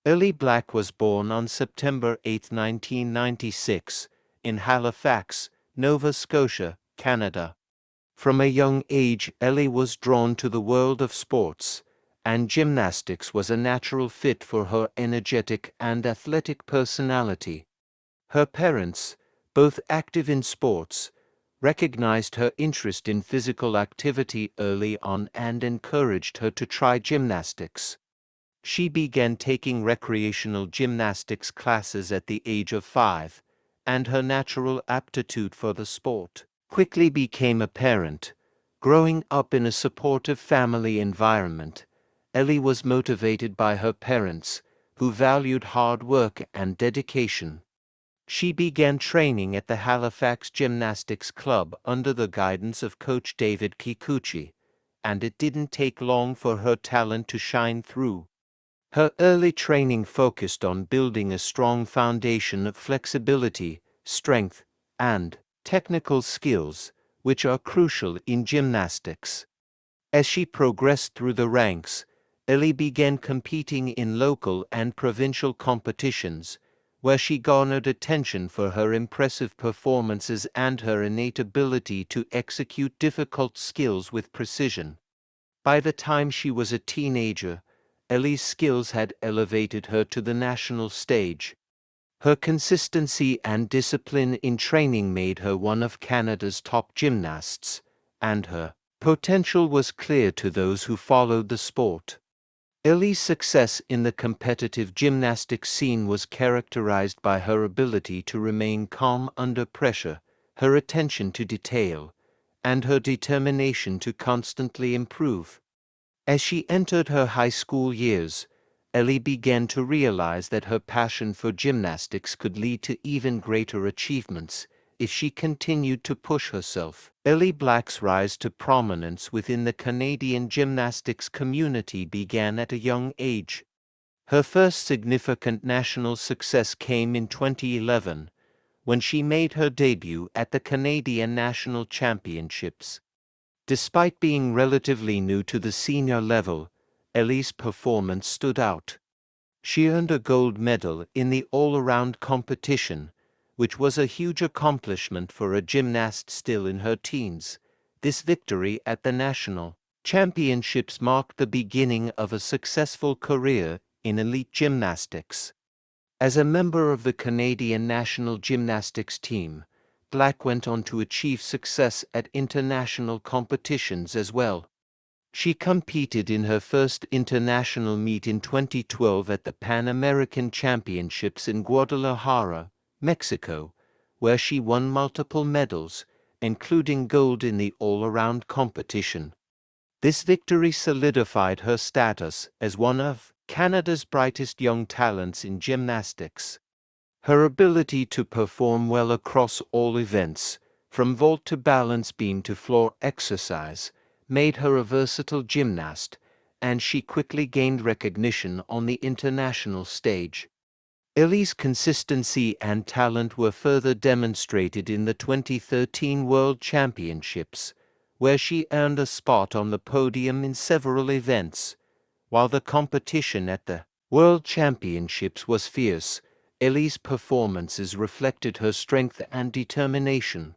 Ellie Black was born on September 8, 1996, in Halifax, Nova Scotia, Canada. From a young age, Ellie was drawn to the world of sports, and gymnastics was a natural fit for her energetic and athletic personality. Her parents, both active in sports, recognized her interest in physical activity early on and encouraged her to try gymnastics. She began taking recreational gymnastics classes at the age of 5, and her natural aptitude for the sport quickly became apparent. Growing up in a supportive family environment, Ellie was motivated by her parents, who valued hard work and dedication. She began training at the Halifax Gymnastics Club under the guidance of coach David Kikuchi, and it didn't take long for her talent to shine through. Her early training focused on building a strong foundation of flexibility, strength, and technical skills, which are crucial in gymnastics. As she progressed through the ranks, Ellie began competing in local and provincial competitions, where she garnered attention for her impressive performances and her innate ability to execute difficult skills with precision. By the time she was a teenager, Ellie's skills had elevated her to the national stage. Her consistency and discipline in training made her one of Canada's top gymnasts, and her potential was clear to those who followed the sport. Ellie's success in the competitive gymnastics scene was characterized by her ability to remain calm under pressure, her attention to detail, and her determination to constantly improve. As she entered her high school years, Ellie began to realize that her passion for gymnastics could lead to even greater achievements if she continued to push herself. Ellie Black's rise to prominence within the Canadian gymnastics community began at a young age. Her first significant national success came in 2011, when she made her debut at the Canadian National Championships. Despite being relatively new to the senior level, Ellie's performance stood out. She earned a gold medal in the all-around competition, which was a huge accomplishment for a gymnast still in her teens. This victory at the national championships marked the beginning of a successful career in elite gymnastics. As a member of the Canadian national gymnastics team, Black went on to achieve success at international competitions as well. She competed in her first international meet in 2012 at the Pan American Championships in Guadalajara, Mexico, where she won multiple medals, including gold in the all-around competition. This victory solidified her status as one of Canada's brightest young talents in gymnastics. Her ability to perform well across all events, from vault to balance beam to floor exercise, made her a versatile gymnast, and she quickly gained recognition on the international stage. Ellie's consistency and talent were further demonstrated in the 2013 World Championships, where she earned a spot on the podium in several events. While the competition at the World Championships was fierce, Ellie's performances reflected her strength and determination.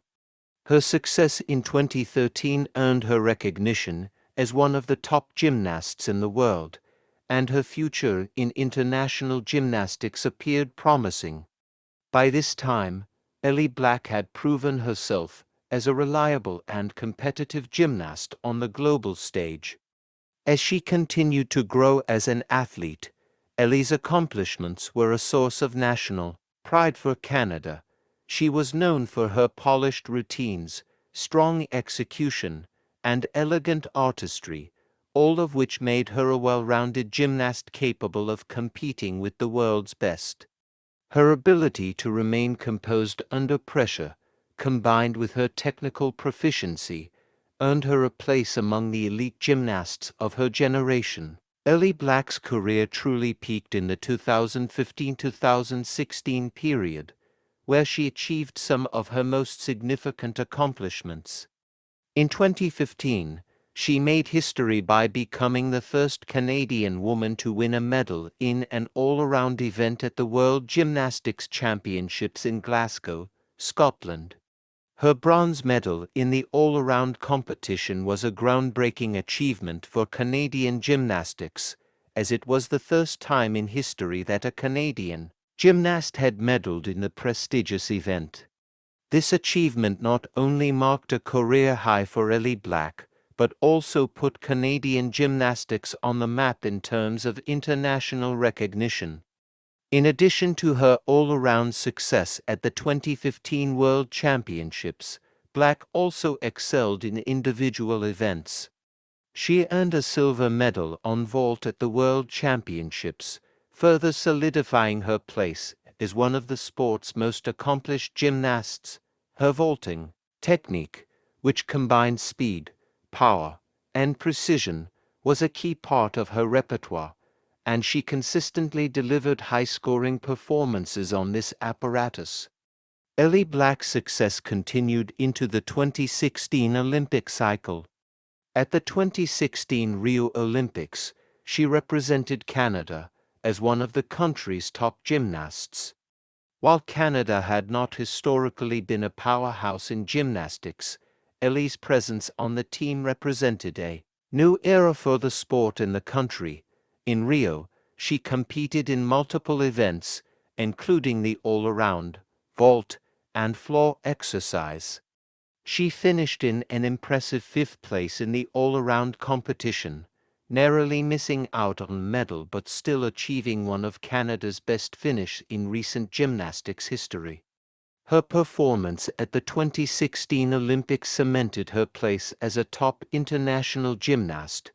Her success in 2013 earned her recognition as one of the top gymnasts in the world, and her future in international gymnastics appeared promising. By this time, Ellie Black had proven herself as a reliable and competitive gymnast on the global stage. As she continued to grow as an athlete, Ellie's accomplishments were a source of national pride for Canada. She was known for her polished routines, strong execution, and elegant artistry, all of which made her a well-rounded gymnast capable of competing with the world's best. Her ability to remain composed under pressure, combined with her technical proficiency, earned her a place among the elite gymnasts of her generation. Ellie Black's career truly peaked in the 2015-2016 period, where she achieved some of her most significant accomplishments. In 2015, She made history by becoming the first Canadian woman to win a medal in an all-around event at the World Gymnastics Championships in Glasgow, Scotland. Her bronze medal in the all-around competition was a groundbreaking achievement for Canadian gymnastics, as it was the first time in history that a Canadian gymnast had medaled in the prestigious event. This achievement not only marked a career high for Ellie Black, but also put Canadian gymnastics on the map in terms of international recognition. In addition to her all-around success at the 2015 World Championships, Black also excelled in individual events. She earned a silver medal on vault at the World Championships, further solidifying her place as one of the sport's most accomplished gymnasts. Her vaulting technique, which combined speed, power, and precision, was a key part of her repertoire, and she consistently delivered high-scoring performances on this apparatus. Ellie Black's success continued into the 2016 Olympic cycle. At the 2016 Rio Olympics, she represented Canada as one of the country's top gymnasts. While Canada had not historically been a powerhouse in gymnastics, Ellie's presence on the team represented a new era for the sport in the country. In Rio, she competed in multiple events, including the all-around, vault, and floor exercise. She finished in an impressive 5th place in the all-around competition, narrowly missing out on a medal but still achieving one of Canada's best finishes in recent gymnastics history. Her performance at the 2016 Olympics cemented her place as a top international gymnast,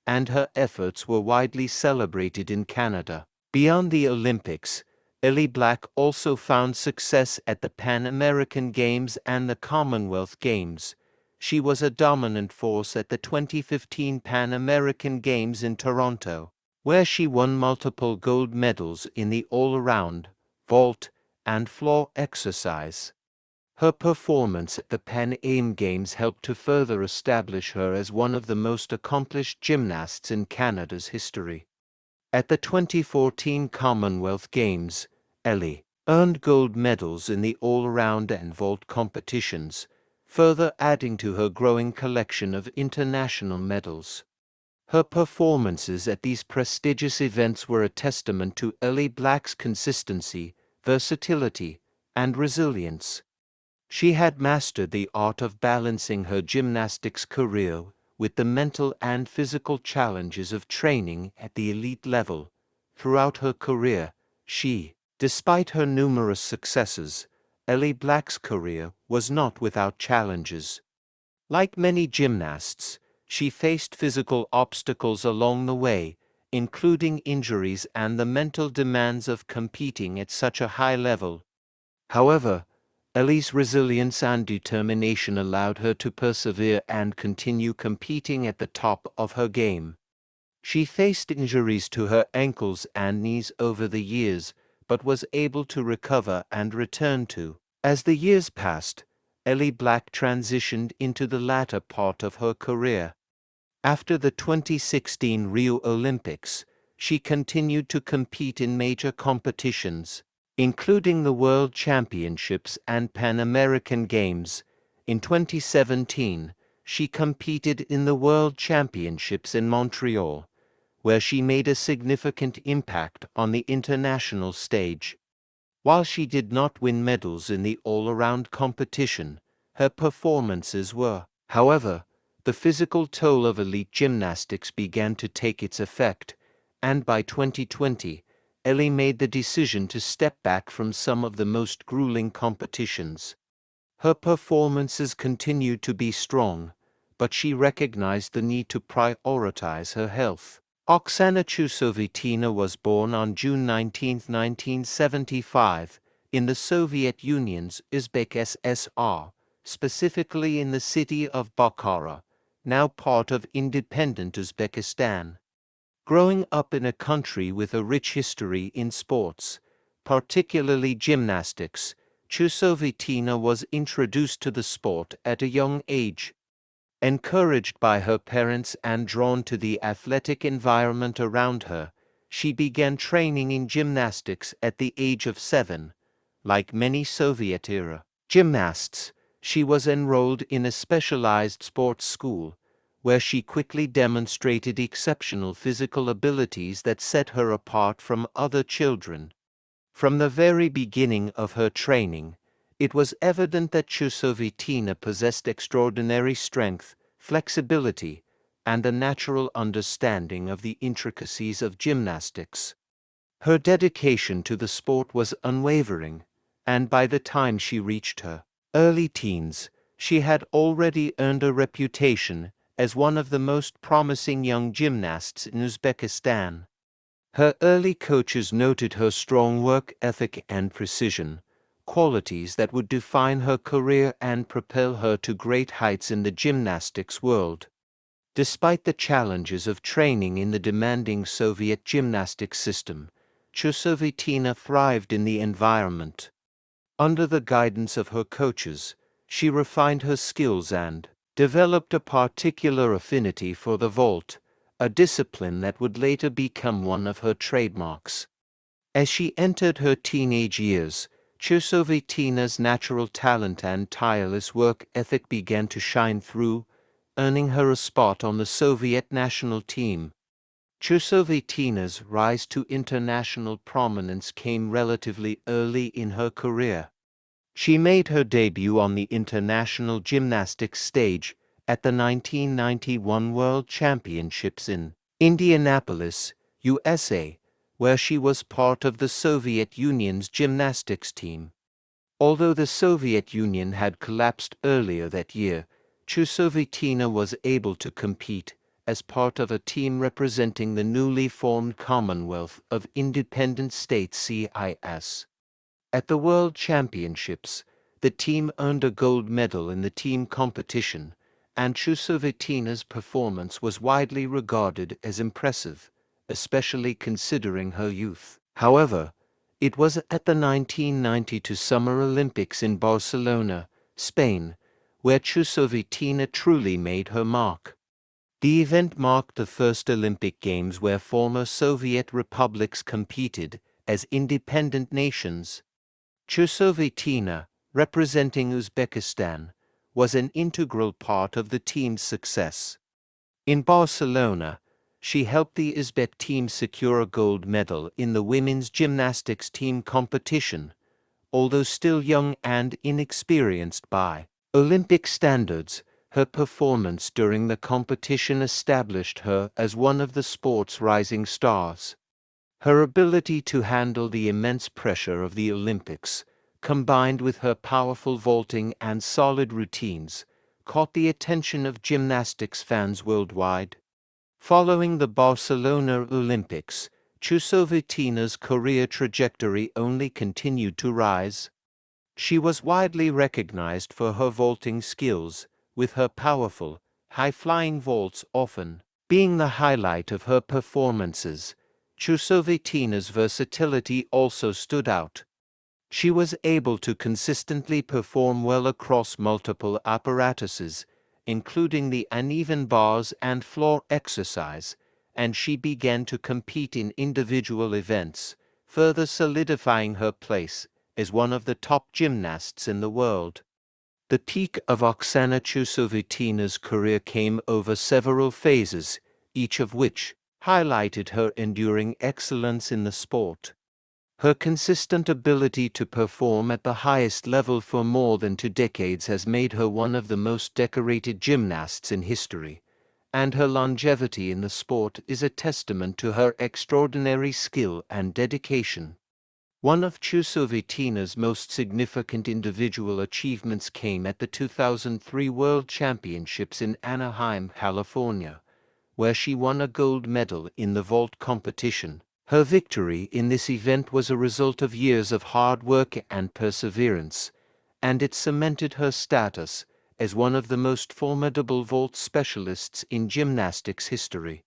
and her efforts were widely celebrated in Canada. Beyond the Olympics, Ellie Black also found success at the Pan American Games and the Commonwealth Games. She was a dominant force at the 2015 Pan American Games in Toronto, where she won multiple gold medals in the all-around, vault, and floor exercise. Her performance at the Pan Am Games helped to further establish her as one of the most accomplished gymnasts in Canada's history. At the 2014 Commonwealth Games, Ellie earned gold medals in the all-around and vault competitions, further adding to her growing collection of international medals. Her performances at these prestigious events were a testament to Ellie Black's consistency, versatility, and resilience. She had mastered the art of balancing her gymnastics career with the mental and physical challenges of training at the elite level. Throughout her career, despite her numerous successes, Ellie Black's career was not without challenges. Like many gymnasts, she faced physical obstacles along the way, including injuries and the mental demands of competing at such a high level. However, Ellie's resilience and determination allowed her to persevere and continue competing at the top of her game. She faced injuries to her ankles and knees over the years, but was able to recover and return to. As the years passed, Ellie Black transitioned into the latter part of her career. After the 2016 Rio Olympics, she continued to compete in major competitions, including the World Championships and Pan American Games. In 2017, she competed in the World Championships in Montreal, where she made a significant impact on the international stage. While she did not win medals in the all-around competition, her performances were. However, the physical toll of elite gymnastics began to take its effect, and by 2020, Ellie made the decision to step back from some of the most grueling competitions. Her performances continued to be strong, but she recognized the need to prioritize her health. Oksana Chusovitina was born on June 19, 1975, in the Soviet Union's Uzbek SSR, specifically in the city of Bukhara, now part of independent Uzbekistan. Growing up in a country with a rich history in sports, particularly gymnastics, Chusovitina was introduced to the sport at a young age. Encouraged by her parents and drawn to the athletic environment around her, she began training in gymnastics at the age of 7. Like many Soviet-era gymnasts, she was enrolled in a specialized sports school, where she quickly demonstrated exceptional physical abilities that set her apart from other children. From the very beginning of her training, it was evident that Chusovitina possessed extraordinary strength, flexibility, and a natural understanding of the intricacies of gymnastics. Her dedication to the sport was unwavering, and by the time she reached her early teens, she had already earned a reputation as one of the most promising young gymnasts in Uzbekistan. Her early coaches noted her strong work ethic and precision, qualities that would define her career and propel her to great heights in the gymnastics world. Despite the challenges of training in the demanding Soviet gymnastics system, Chusovitina thrived in the environment. Under the guidance of her coaches, she refined her skills and developed a particular affinity for the vault, a discipline that would later become one of her trademarks. As she entered her teenage years, Chusovitina's natural talent and tireless work ethic began to shine through, earning her a spot on the Soviet national team. Chusovitina's rise to international prominence came relatively early in her career. She made her debut on the international gymnastics stage at the 1991 World Championships in Indianapolis, USA, where she was part of the Soviet Union's gymnastics team. Although the Soviet Union had collapsed earlier that year, Chusovitina was able to compete as part of a team representing the newly formed Commonwealth of Independent States (CIS). At the World Championships, the team earned a gold medal in the team competition, and Chusovitina's performance was widely regarded as impressive, especially considering her youth. However, it was at the 1992 Summer Olympics in Barcelona, Spain, where Chusovitina truly made her mark. The event marked the first Olympic Games where former Soviet republics competed as independent nations. Chusovitina, representing Uzbekistan, was an integral part of the team's success. In Barcelona, she helped the Uzbek team secure a gold medal in the women's gymnastics team competition, although still young and inexperienced by Olympic standards. Her performance during the competition established her as one of the sport's rising stars. Her ability to handle the immense pressure of the Olympics, combined with her powerful vaulting and solid routines, caught the attention of gymnastics fans worldwide. Following the Barcelona Olympics, Chusovitina's career trajectory only continued to rise. She was widely recognized for her vaulting skills, with her powerful, high-flying vaults often being the highlight of her performances. Chusovitina's versatility also stood out. She was able to consistently perform well across multiple apparatuses, including the uneven bars and floor exercise, and she began to compete in individual events, further solidifying her place as one of the top gymnasts in the world. The peak of Oksana Chusovitina's career came over several phases, each of which highlighted her enduring excellence in the sport. Her consistent ability to perform at the highest level for more than 2 decades has made her one of the most decorated gymnasts in history, and her longevity in the sport is a testament to her extraordinary skill and dedication. One of Chusovitina's most significant individual achievements came at the 2003 World Championships in Anaheim, California, where she won a gold medal in the vault competition. Her victory in this event was a result of years of hard work and perseverance, and it cemented her status as one of the most formidable vault specialists in gymnastics history.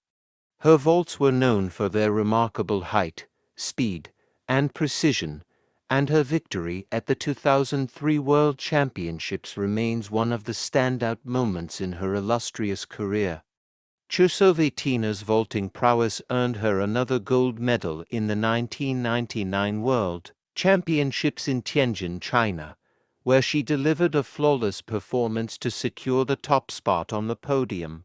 Her vaults were known for their remarkable height, speed, and precision, and her victory at the 2003 World Championships remains one of the standout moments in her illustrious career. Chusovitina's vaulting prowess earned her another gold medal in the 1999 World Championships in Tianjin, China, where she delivered a flawless performance to secure the top spot on the podium.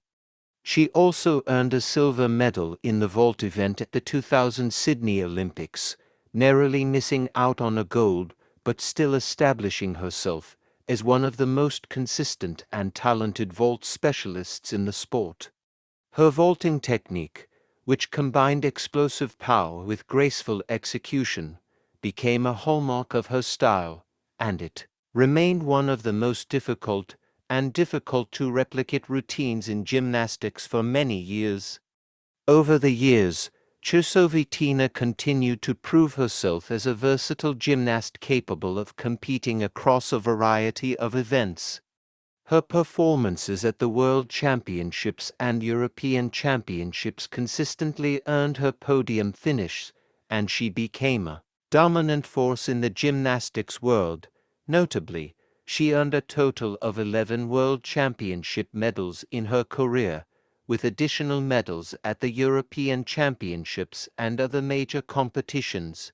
She also earned a silver medal in the vault event at the 2000 Sydney Olympics, narrowly missing out on a gold but still establishing herself as one of the most consistent and talented vault specialists in the sport. Her vaulting technique, which combined explosive power with graceful execution, became a hallmark of her style, and it remained one of the most difficult to replicate routines in gymnastics for many years. Over the years, Chusovitina continued to prove herself as a versatile gymnast capable of competing across a variety of events. Her performances at the World Championships and European Championships consistently earned her podium finishes, and she became a dominant force in the gymnastics world. Notably, she earned a total of 11 World Championship medals in her career, with additional medals at the European Championships and other major competitions.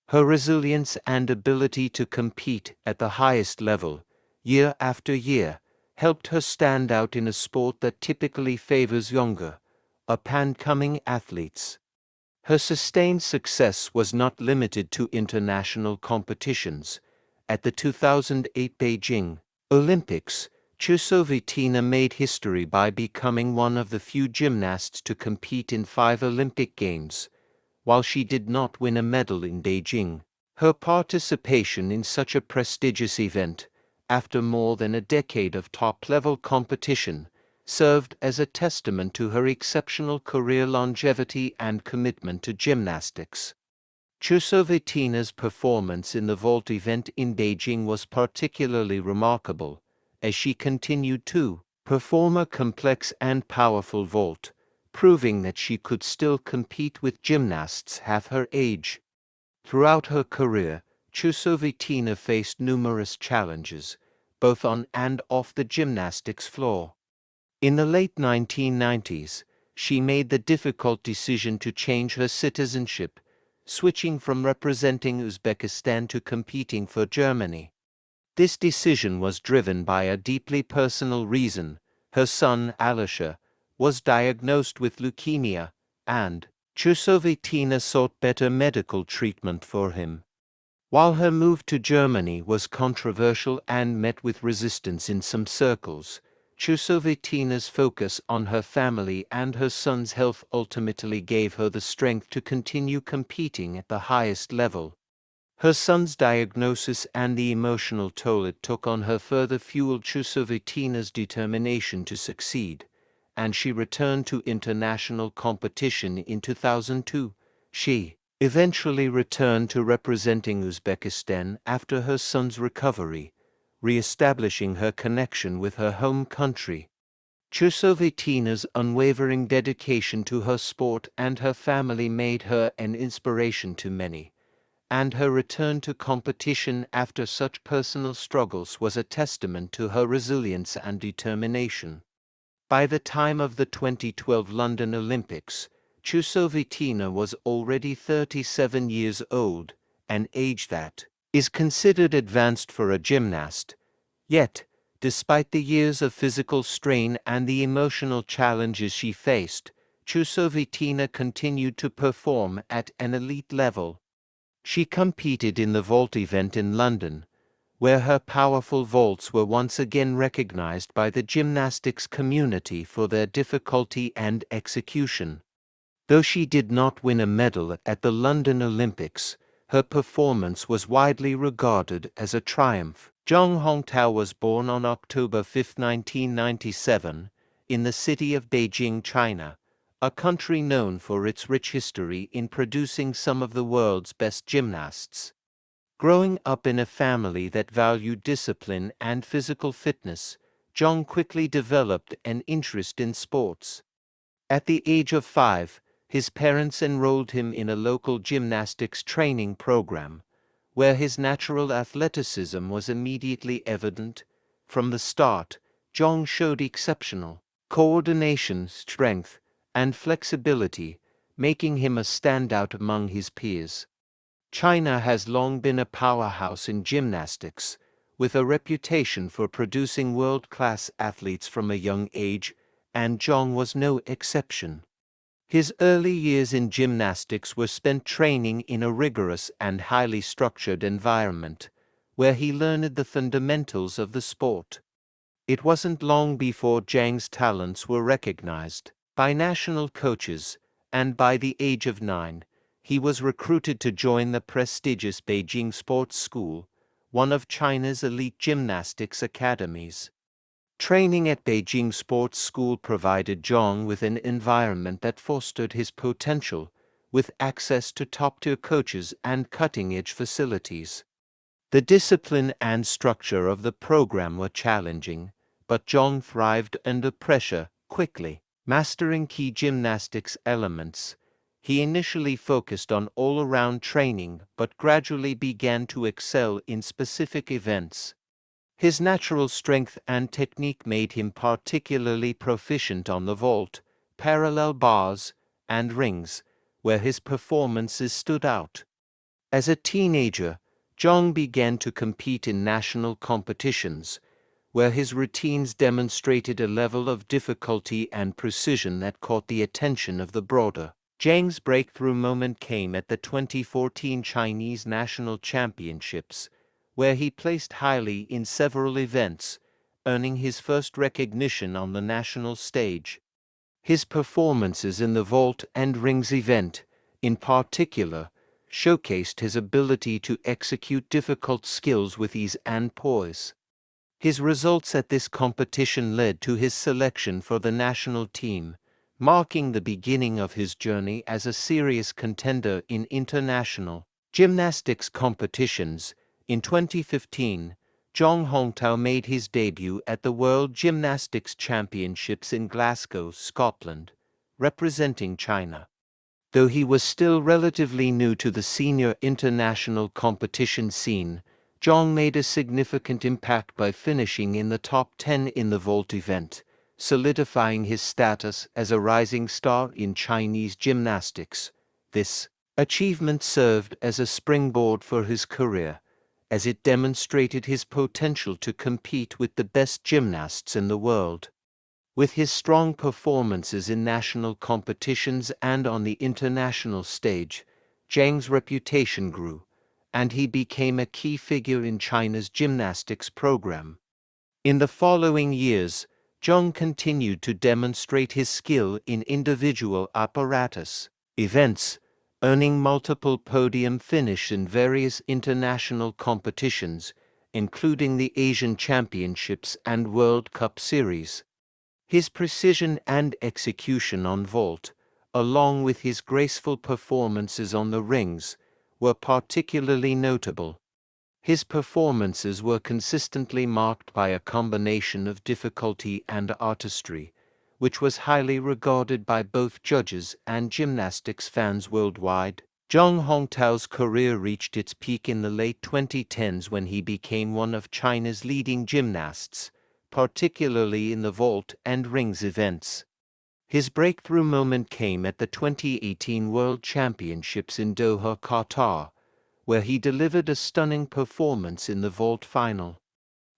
Her resilience and ability to compete at the highest level, year after year, helped her stand out in a sport that typically favors younger, up-and-coming athletes. Her sustained success was not limited to international competitions. At the 2008 Beijing Olympics, Chusovitina made history by becoming one of the few gymnasts to compete in 5 Olympic Games. While she did not win a medal in Beijing, her participation in such a prestigious event, after more than a decade of top-level competition, served as a testament to her exceptional career longevity and commitment to gymnastics. Chusovitina's performance in the vault event in Beijing was particularly remarkable, as she continued to perform a complex and powerful vault, proving that she could still compete with gymnasts half her age. Throughout her career, Chusovitina faced numerous challenges, both on and off the gymnastics floor. In the late 1990s, she made the difficult decision to change her citizenship, switching from representing Uzbekistan to competing for Germany. This decision was driven by a deeply personal reason. Her son, Alisher, was diagnosed with leukemia, and Chusovitina sought better medical treatment for him. While her move to Germany was controversial and met with resistance in some circles, Chusovitina's focus on her family and her son's health ultimately gave her the strength to continue competing at the highest level. Her son's diagnosis and the emotional toll it took on her further fueled Chusovitina's determination to succeed, and she returned to international competition in 2002. She eventually returned to representing Uzbekistan after her son's recovery, re-establishing her connection with her home country. Chusovitina's unwavering dedication to her sport and her family made her an inspiration to many, and her return to competition after such personal struggles was a testament to her resilience and determination. By the time of the 2012 London Olympics, Chusovitina was already 37 years old, an age that is considered advanced for a gymnast. Yet, despite the years of physical strain and the emotional challenges she faced, Chusovitina continued to perform at an elite level. She competed in the vault event in London, where her powerful vaults were once again recognized by the gymnastics community for their difficulty and execution. Though she did not win a medal at the London Olympics, her performance was widely regarded as a triumph. Zhang Hongtao was born on October 5, 1997, in the city of Beijing, China, a country known for its rich history in producing some of the world's best gymnasts. Growing up in a family that valued discipline and physical fitness, Zhang quickly developed an interest in sports. At the age of 5, his parents enrolled him in a local gymnastics training program, where his natural athleticism was immediately evident. From the start, Zhang showed exceptional coordination, strength, and flexibility, making him a standout among his peers. China has long been a powerhouse in gymnastics, with a reputation for producing world-class athletes from a young age, and Zhang was no exception. His early years in gymnastics were spent training in a rigorous and highly structured environment, where he learned the fundamentals of the sport. It wasn't long before Zhang's talents were recognized by national coaches, and by the age of 9, he was recruited to join the prestigious Beijing Sports School, one of China's elite gymnastics academies. Training at Beijing Sports School provided Zhang with an environment that fostered his potential, with access to top-tier coaches and cutting-edge facilities. The discipline and structure of the program were challenging, but Zhang thrived under pressure quickly. Mastering key gymnastics elements, he initially focused on all-around training but gradually began to excel in specific events. His natural strength and technique made him particularly proficient on the vault, parallel bars, and rings, where his performances stood out. As a teenager, Zhang began to compete in national competitions, where his routines demonstrated a level of difficulty and precision that caught the attention of the broader. Zhang's breakthrough moment came at the 2014 Chinese National Championships, where he placed highly in several events, earning his first recognition on the national stage. His performances in the vault and rings event, in particular, showcased his ability to execute difficult skills with ease and poise. His results at this competition led to his selection for the national team, marking the beginning of his journey as a serious contender in international gymnastics competitions. In 2015, Zhang Hongtao made his debut at the World Gymnastics Championships in Glasgow, Scotland, representing China. Though he was still relatively new to the senior international competition scene, Zhang made a significant impact by finishing in the top 10 in the vault event, solidifying his status as a rising star in Chinese gymnastics. This achievement served as a springboard for his career, as it demonstrated his potential to compete with the best gymnasts in the world. With his strong performances in national competitions and on the international stage, Zhang's reputation grew, and he became a key figure in China's gymnastics program. In the following years, Zhang continued to demonstrate his skill in individual apparatus events, earning multiple podium finishes in various international competitions, including the Asian Championships and World Cup Series. His precision and execution on vault, along with his graceful performances on the rings, were particularly notable. His performances were consistently marked by a combination of difficulty and artistry, which was highly regarded by both judges and gymnastics fans worldwide. Zhang Hongtao's career reached its peak in the late 2010s when he became one of China's leading gymnasts, particularly in the vault and rings events. His breakthrough moment came at the 2018 World Championships in Doha, Qatar, where he delivered a stunning performance in the vault final.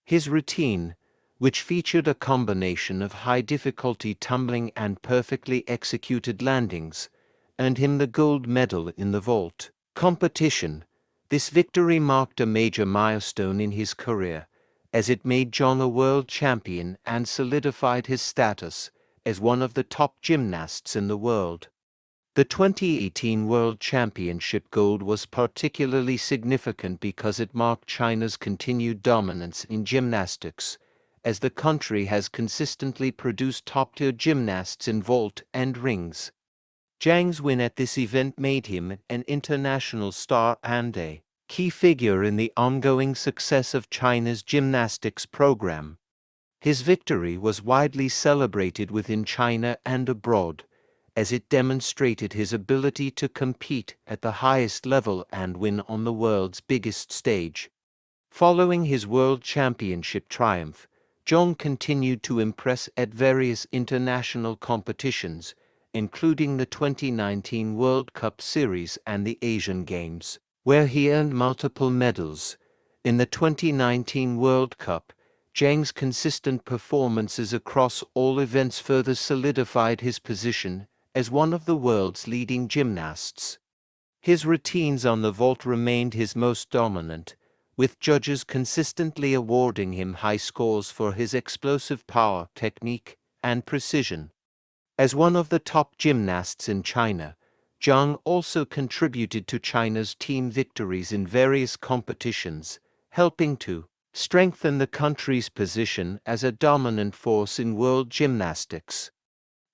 His routine, which featured a combination of high-difficulty tumbling and perfectly executed landings, earned him the gold medal in the vault competition. This victory marked a major milestone in his career, as it made Zhang a world champion and solidified his status as one of the top gymnasts in the world. The 2018 World Championship gold was particularly significant because it marked China's continued dominance in gymnastics, as the country has consistently produced top-tier gymnasts in vault and rings. Zhang's win at this event made him an international star and a key figure in the ongoing success of China's gymnastics program. His victory was widely celebrated within China and abroad, as it demonstrated his ability to compete at the highest level and win on the world's biggest stage. Following his World Championship triumph, Zhang continued to impress at various international competitions, including the 2019 World Cup Series and the Asian Games, where he earned multiple medals. In the 2019 World Cup, Zhang's consistent performances across all events further solidified his position as one of the world's leading gymnasts. His routines on the vault remained his most dominant, with judges consistently awarding him high scores for his explosive power, technique, and precision. As one of the top gymnasts in China, Zhang also contributed to China's team victories in various competitions, helping to strengthen the country's position as a dominant force in world gymnastics.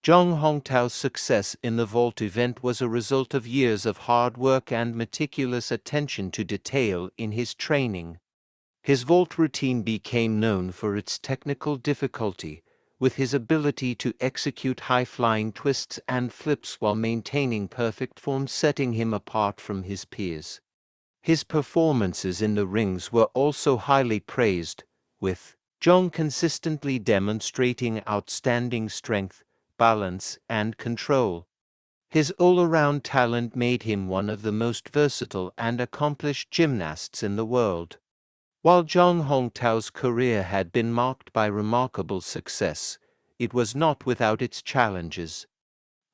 Zhang Hongtao's success in the vault event was a result of years of hard work and meticulous attention to detail in his training. His vault routine became known for its technical difficulty, with his ability to execute high-flying twists and flips while maintaining perfect form setting him apart from his peers. His performances in the rings were also highly praised, with Zhang consistently demonstrating outstanding strength, balance, and control. His all-around talent made him one of the most versatile and accomplished gymnasts in the world. While Zhang Hongtao's career had been marked by remarkable success, it was not without its challenges.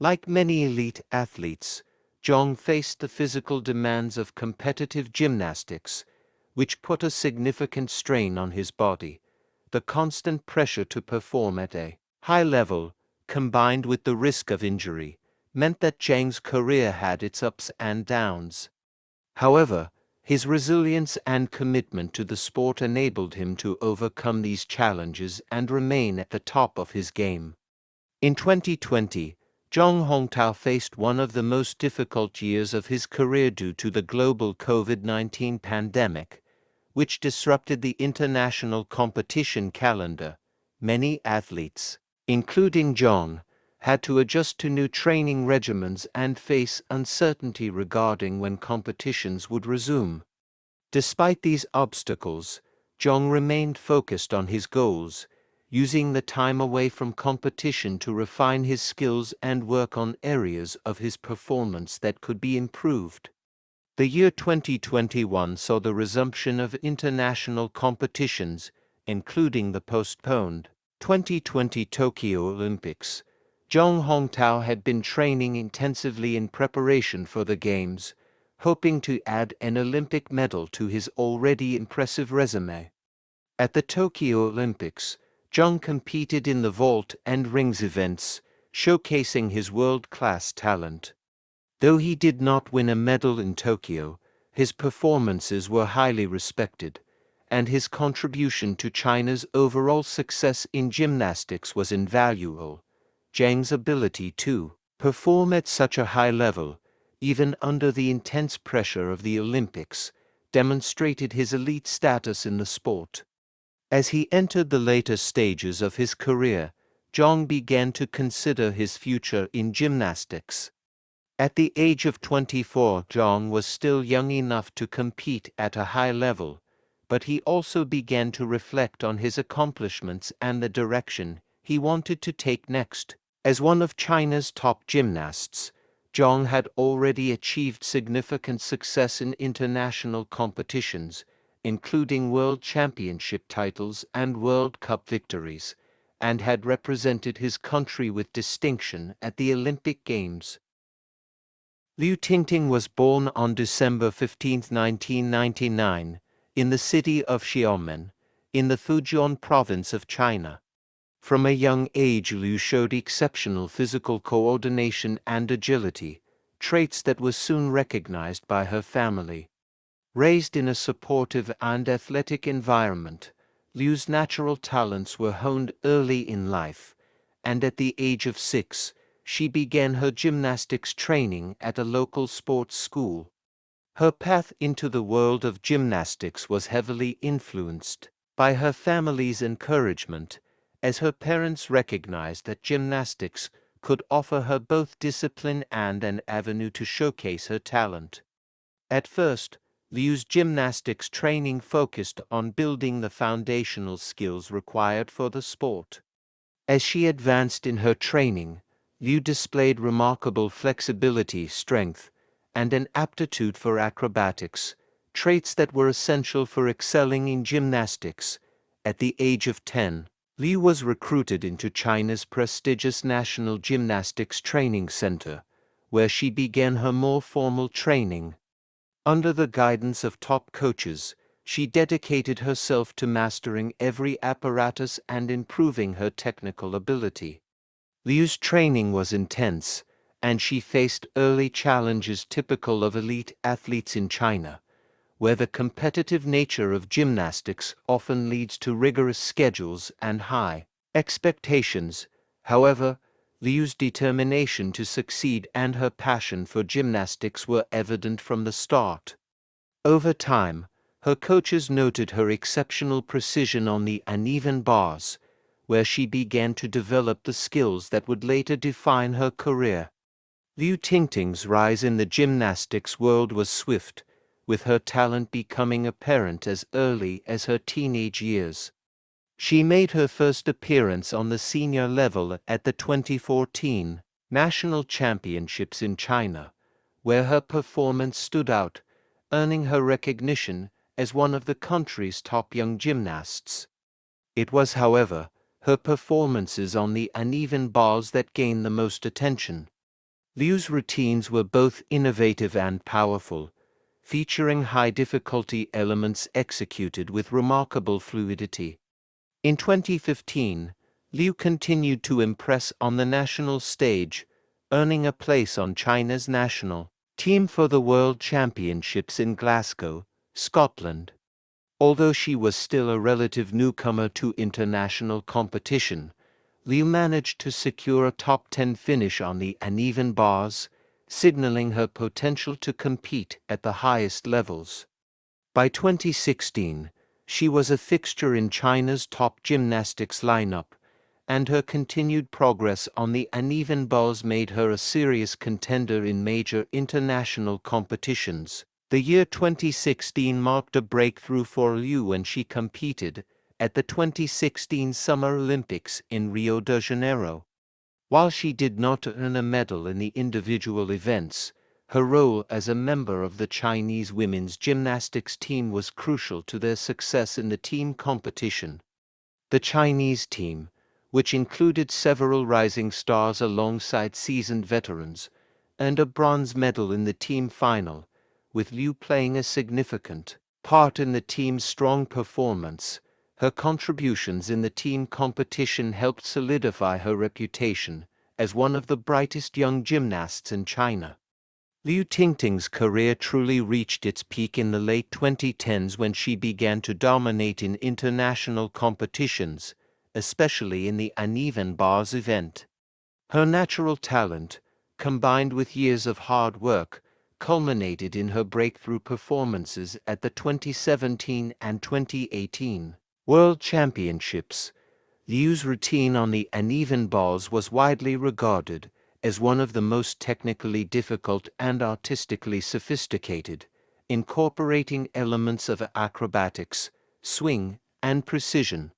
Like many elite athletes, Zhang faced the physical demands of competitive gymnastics, which put a significant strain on his body. The constant pressure to perform at a high level, combined with the risk of injury, meant that Zhang's career had its ups and downs. However, his resilience and commitment to the sport enabled him to overcome these challenges and remain at the top of his game. In 2020, Zhang Hongtao faced one of the most difficult years of his career due to the global COVID-19 pandemic, which disrupted the international competition calendar. Many athletes, including Zhang, had to adjust to new training regimens and face uncertainty regarding when competitions would resume. Despite these obstacles, Zhang remained focused on his goals, using the time away from competition to refine his skills and work on areas of his performance that could be improved. The year 2021 saw the resumption of international competitions, including the postponed 2020 Tokyo Olympics. Zhang Hongtao had been training intensively in preparation for the Games, hoping to add an Olympic medal to his already impressive resume. At the Tokyo Olympics, Zhang competed in the vault and rings events, showcasing his world-class talent. Though he did not win a medal in Tokyo, his performances were highly respected, and his contribution to China's overall success in gymnastics was invaluable. Zhang's ability to perform at such a high level, even under the intense pressure of the Olympics, demonstrated his elite status in the sport. As he entered the later stages of his career, Zhang began to consider his future in gymnastics. At the age of 24, Zhang was still young enough to compete at a high level, but he also began to reflect on his accomplishments and the direction he wanted to take next. As one of China's top gymnasts, Zhang had already achieved significant success in international competitions, including World Championship titles and World Cup victories, and had represented his country with distinction at the Olympic Games. Liu Tingting was born on December 15, 1999, in the city of Xiamen, in the Fujian province of China. From a young age, Liu showed exceptional physical coordination and agility, traits that were soon recognized by her family. Raised in a supportive and athletic environment, Liu's natural talents were honed early in life, and at the age of 6, she began her gymnastics training at a local sports school. Her path into the world of gymnastics was heavily influenced by her family's encouragement, as her parents recognized that gymnastics could offer her both discipline and an avenue to showcase her talent. At first, Liu's gymnastics training focused on building the foundational skills required for the sport. As she advanced in her training, Liu displayed remarkable flexibility, strength, and an aptitude for acrobatics, traits that were essential for excelling in gymnastics. At the age of 10, Liu was recruited into China's prestigious National Gymnastics Training Center, where she began her more formal training. Under the guidance of top coaches, she dedicated herself to mastering every apparatus and improving her technical ability. Liu's training was intense, and she faced early challenges typical of elite athletes in China, where the competitive nature of gymnastics often leads to rigorous schedules and high expectations. However, Liu's determination to succeed and her passion for gymnastics were evident from the start. Over time, her coaches noted her exceptional precision on the uneven bars, where she began to develop the skills that would later define her career. Liu Tingting's rise in the gymnastics world was swift, with her talent becoming apparent as early as her teenage years. She made her first appearance on the senior level at the 2014 National Championships in China, where her performance stood out, earning her recognition as one of the country's top young gymnasts. It was, however, her performances on the uneven bars that gained the most attention. Liu's routines were both innovative and powerful, featuring high-difficulty elements executed with remarkable fluidity. In 2015, Liu continued to impress on the national stage, earning a place on China's national team for the World Championships in Glasgow, Scotland. Although she was still a relative newcomer to international competition, Liu managed to secure a top 10 finish on the uneven bars, signaling her potential to compete at the highest levels. By 2016, she was a fixture in China's top gymnastics lineup, and her continued progress on the uneven bars made her a serious contender in major international competitions. The year 2016 marked a breakthrough for Liu when she competed at the 2016 Summer Olympics in Rio de Janeiro. While she did not earn a medal in the individual events, her role as a member of the Chinese women's gymnastics team was crucial to their success in the team competition. The Chinese team, which included several rising stars alongside seasoned veterans, earned a bronze medal in the team final, with Liu playing a significant part in the team's strong performance. Her contributions in the team competition helped solidify her reputation as one of the brightest young gymnasts in China. Liu Tingting's career truly reached its peak in the late 2010s when she began to dominate in international competitions, especially in the uneven bars event. Her natural talent, combined with years of hard work, culminated in her breakthrough performances at the 2017 and 2018 World Championships. Liu's routine on the uneven bars was widely regarded as one of the most technically difficult and artistically sophisticated, incorporating elements of acrobatics, swing, and precision.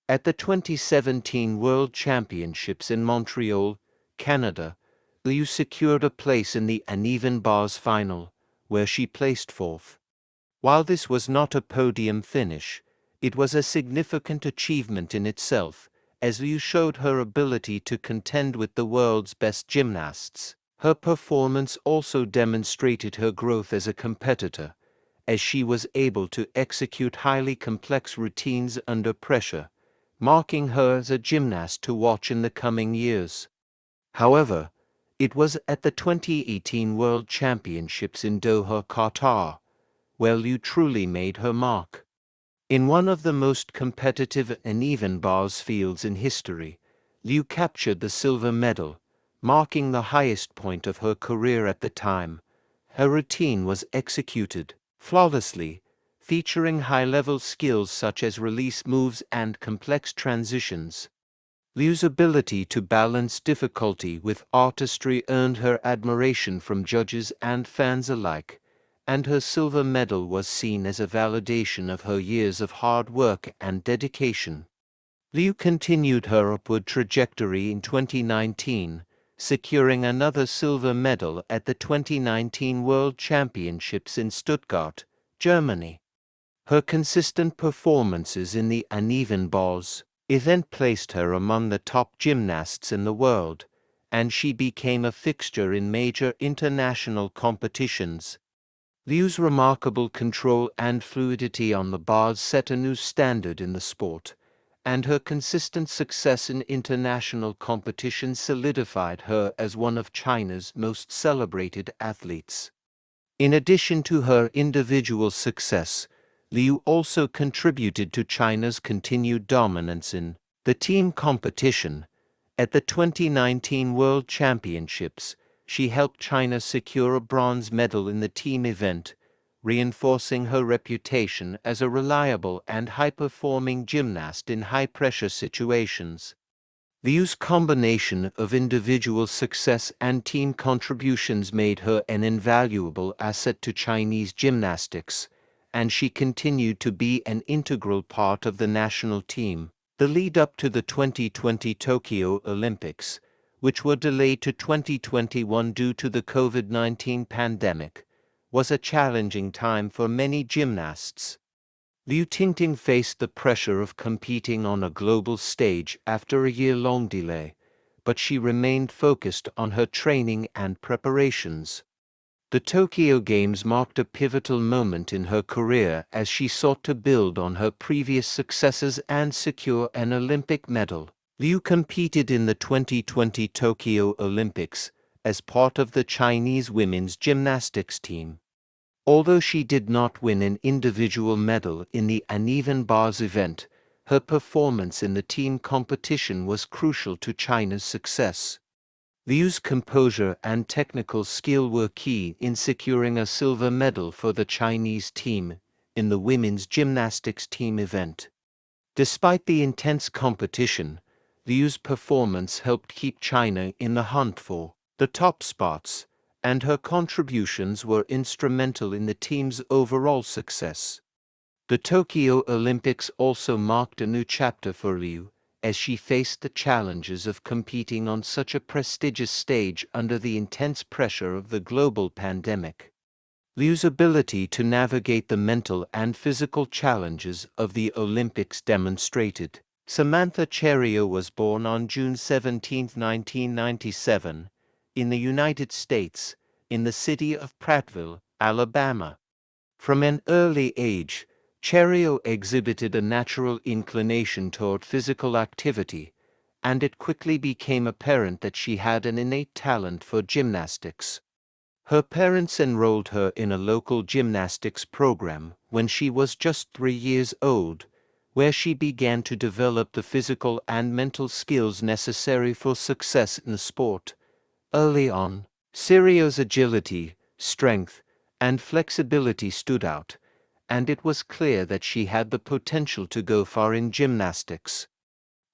At the 2017 World Championships in Montreal, Canada, Liu secured a place in the uneven bars final, where she placed fourth. While this was not a podium finish, it was a significant achievement in itself, as Liu showed her ability to contend with the world's best gymnasts. Her performance also demonstrated her growth as a competitor, as she was able to execute highly complex routines under pressure, marking her as a gymnast to watch in the coming years. However, it was at the 2018 World Championships in Doha, Qatar, where Liu truly made her mark. In one of the most competitive uneven bars fields in history, Liu captured the silver medal, marking the highest point of her career at the time. Her routine was executed flawlessly, featuring high-level skills such as release moves and complex transitions. Liu's ability to balance difficulty with artistry earned her admiration from judges and fans alike, and her silver medal was seen as a validation of her years of hard work and dedication. Liu continued her upward trajectory in 2019, securing another silver medal at the 2019 World Championships in Stuttgart, Germany. Her consistent performances in the uneven bars event placed her among the top gymnasts in the world, and she became a fixture in major international competitions. Liu's remarkable control and fluidity on the bars set a new standard in the sport, and her consistent success in international competitions solidified her as one of China's most celebrated athletes. In addition to her individual success, Liu also contributed to China's continued dominance in the team competition. At the 2019 World Championships, she helped China secure a bronze medal in the team event, reinforcing her reputation as a reliable and high-performing gymnast in high-pressure situations. Liu's combination of individual success and team contributions made her an invaluable asset to Chinese gymnastics, and she continued to be an integral part of the national team. The lead-up to the 2020 Tokyo Olympics, which were delayed to 2021 due to the COVID-19 pandemic, was a challenging time for many gymnasts. Liu Tingting faced the pressure of competing on a global stage after a year-long delay, but she remained focused on her training and preparations. The Tokyo Games marked a pivotal moment in her career as she sought to build on her previous successes and secure an Olympic medal. Liu competed in the 2020 Tokyo Olympics as part of the Chinese women's gymnastics team. Although she did not win an individual medal in the uneven bars event, her performance in the team competition was crucial to China's success. Liu's composure and technical skill were key in securing a silver medal for the Chinese team in the women's gymnastics team event. Despite the intense competition, Liu's performance helped keep China in the hunt for the top spots, and her contributions were instrumental in the team's overall success. The Tokyo Olympics also marked a new chapter for Liu, as she faced the challenges of competing on such a prestigious stage under the intense pressure of the global pandemic. Liu's ability to navigate the mental and physical challenges of the Olympics demonstrated. Samantha Cherryh was born on June 17, 1997, in the United States, in the city of Prattville, Alabama. From an early age, Cherryh exhibited a natural inclination toward physical activity, and it quickly became apparent that she had an innate talent for gymnastics. Her parents enrolled her in a local gymnastics program when she was just 3 years old, where she began to develop the physical and mental skills necessary for success in the sport. Early on, Cherryh's agility, strength, and flexibility stood out, and it was clear that she had the potential to go far in gymnastics.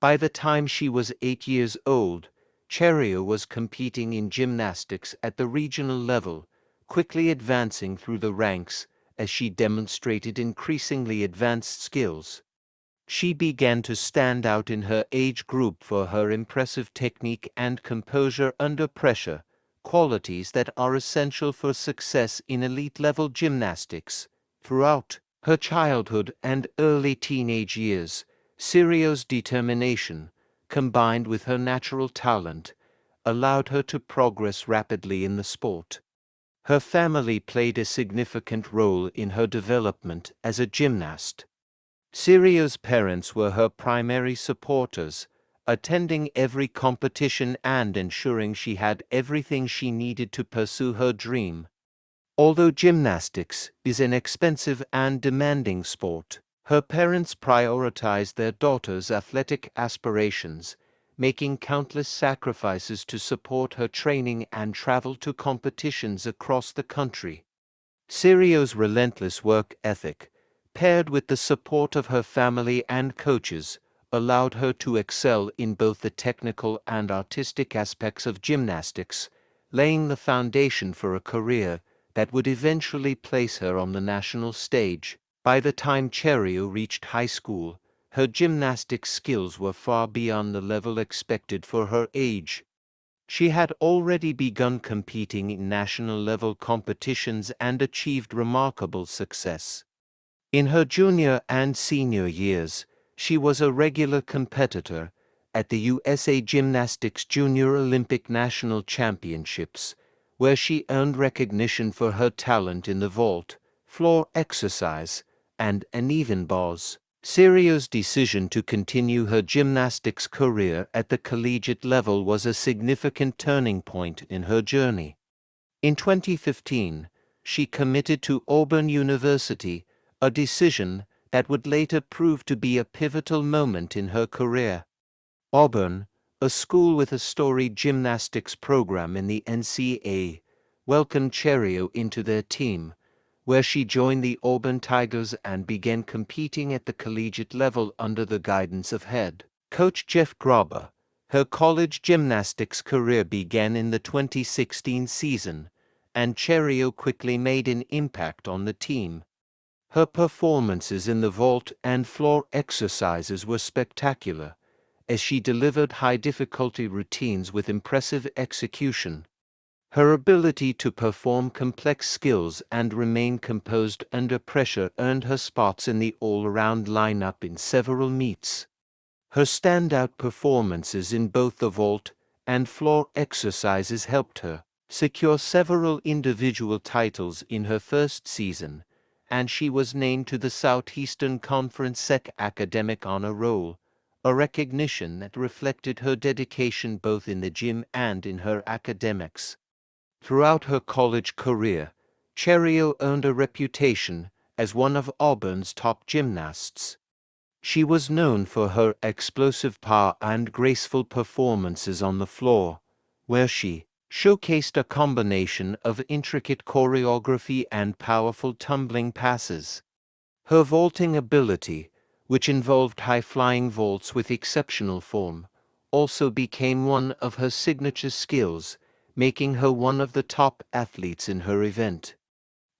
By the time she was 8 years old, Cherryh was competing in gymnastics at the regional level, quickly advancing through the ranks as she demonstrated increasingly advanced skills. She began to stand out in her age group for her impressive technique and composure under pressure, qualities that are essential for success in elite-level gymnastics. Throughout her childhood and early teenage years, Cherryh's determination, combined with her natural talent, allowed her to progress rapidly in the sport. Her family played a significant role in her development as a gymnast. Cherryh's parents were her primary supporters, attending every competition and ensuring she had everything she needed to pursue her dream. Although gymnastics is an expensive and demanding sport, her parents prioritized their daughter's athletic aspirations, making countless sacrifices to support her training and travel to competitions across the country. Cherryh's relentless work ethic, paired with the support of her family and coaches, allowed her to excel in both the technical and artistic aspects of gymnastics, laying the foundation for a career that would eventually place her on the national stage. By the time Cherio reached high school, her gymnastics skills were far beyond the level expected for her age. She had already begun competing in national-level competitions and achieved remarkable success. In her junior and senior years, she was a regular competitor at the USA Gymnastics Junior Olympic National Championships, where she earned recognition for her talent in the vault, floor exercise, and uneven bars. Cerio's decision to continue her gymnastics career at the collegiate level was a significant turning point in her journey. In 2015, she committed to Auburn University, a decision that would later prove to be a pivotal moment in her career. Auburn, a school with a storied gymnastics program in the NCAA, welcomed Cherio into their team, where she joined the Auburn Tigers and began competing at the collegiate level under the guidance of head coach Jeff Grauber. Her college gymnastics career began in the 2016 season, and Cherio quickly made an impact on the team. Her performances in the vault and floor exercises were spectacular, as she delivered high-difficulty routines with impressive execution. Her ability to perform complex skills and remain composed under pressure earned her spots in the all-around lineup in several meets. Her standout performances in both the vault and floor exercises helped her secure several individual titles in her first season, and she was named to the Southeastern Conference SEC Academic Honor Roll, a recognition that reflected her dedication both in the gym and in her academics. Throughout her college career, Cherio earned a reputation as one of Auburn's top gymnasts. She was known for her explosive power and graceful performances on the floor, where she showcased a combination of intricate choreography and powerful tumbling passes. Her vaulting ability, which involved high-flying vaults with exceptional form, also became one of her signature skills, making her one of the top athletes in her event.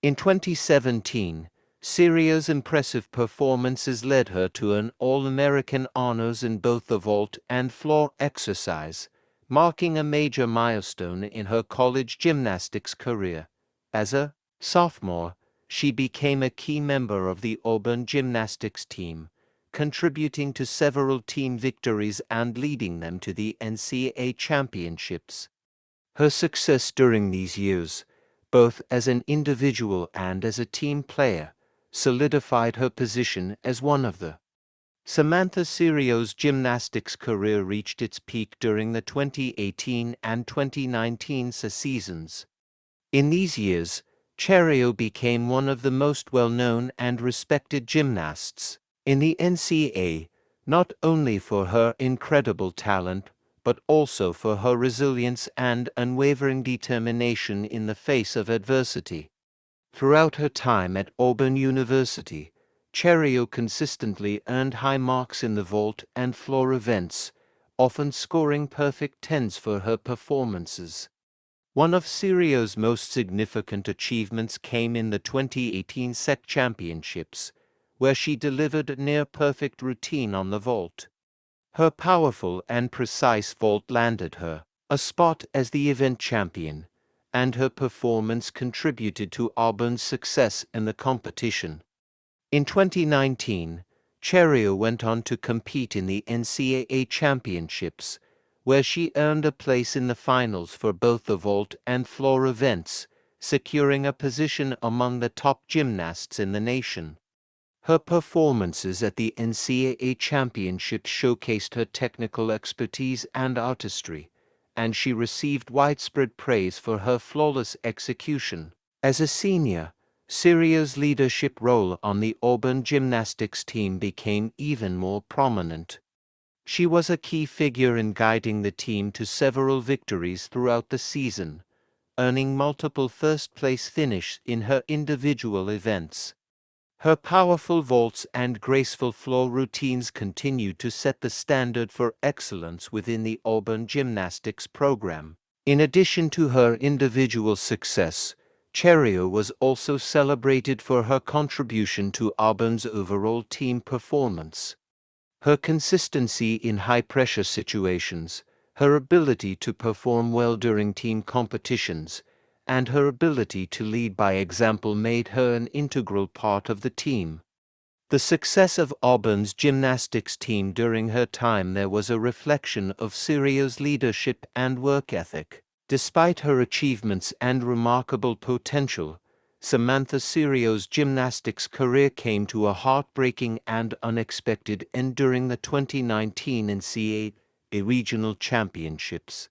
In 2017, Cerio's impressive performances led her to an All-American honors in both the vault and floor exercise, marking a major milestone in her college gymnastics career. As a sophomore, she became a key member of the Auburn gymnastics team, contributing to several team victories and leading them to the NCAA championships. Her success during these years, both as an individual and as a team player, solidified her position as one of the. Samantha Cerio's gymnastics career reached its peak during the 2018 and 2019 seasons. In these years, Cherio became one of the most well-known and respected gymnasts in the NCAA, not only for her incredible talent, but also for her resilience and unwavering determination in the face of adversity. Throughout her time at Auburn University, Cherio consistently earned high marks in the vault and floor events, often scoring perfect tens for her performances. One of Cerio's most significant achievements came in the 2018 SEC Championships, where she delivered a near-perfect routine on the vault. Her powerful and precise vault landed her a spot as the event champion, and her performance contributed to Auburn's success in the competition. In 2019, Cherio went on to compete in the NCAA championships, where she earned a place in the finals for both the vault and floor events, securing a position among the top gymnasts in the nation. Her performances at the NCAA championships showcased her technical expertise and artistry, and she received widespread praise for her flawless execution. As a senior, Cerio's leadership role on the Auburn gymnastics team became even more prominent. She was a key figure in guiding the team to several victories throughout the season, earning multiple first-place finishes in her individual events. Her powerful vaults and graceful floor routines continued to set the standard for excellence within the Auburn gymnastics program. In addition to her individual success, Cherio was also celebrated for her contribution to Auburn's overall team performance. Her consistency in high-pressure situations, her ability to perform well during team competitions, and her ability to lead by example made her an integral part of the team. The success of Auburn's gymnastics team during her time there was a reflection of Cerio's leadership and work ethic. Despite her achievements and remarkable potential, Samantha Cerio's gymnastics career came to a heartbreaking and unexpected end during the 2019 NCAA Regional Championships.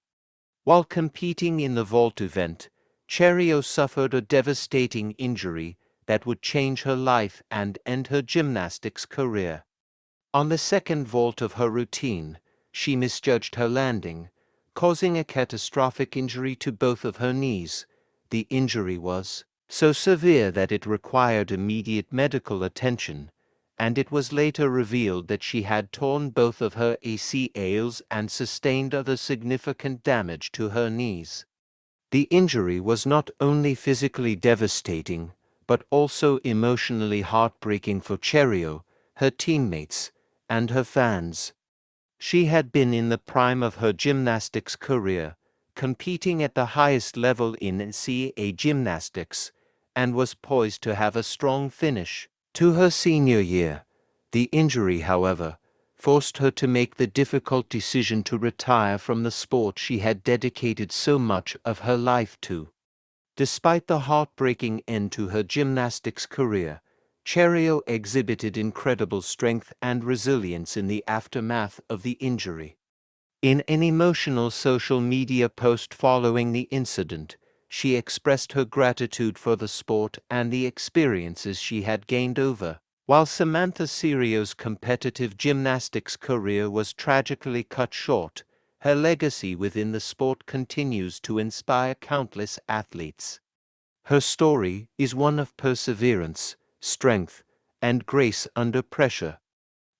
While competing in the vault event, Cherio suffered a devastating injury that would change her life and end her gymnastics career. On the second vault of her routine, she misjudged her landing, causing a catastrophic injury to both of her knees. The injury was so severe that it required immediate medical attention, and it was later revealed that she had torn both of her ACLs and sustained other significant damage to her knees. The injury was not only physically devastating, but also emotionally heartbreaking for Cherio, her teammates, and her fans. She had been in the prime of her gymnastics career, competing at the highest level in NCAA gymnastics, and was poised to have a strong finish to her senior year. The injury, however, forced her to make the difficult decision to retire from the sport she had dedicated so much of her life to. Despite the heartbreaking end to her gymnastics career, Cherio exhibited incredible strength and resilience in the aftermath of the injury. In an emotional social media post following the incident, she expressed her gratitude for the sport and the experiences she had gained over. While Samantha Cerio's competitive gymnastics career was tragically cut short, her legacy within the sport continues to inspire countless athletes. Her story is one of perseverance, strength, and grace under pressure.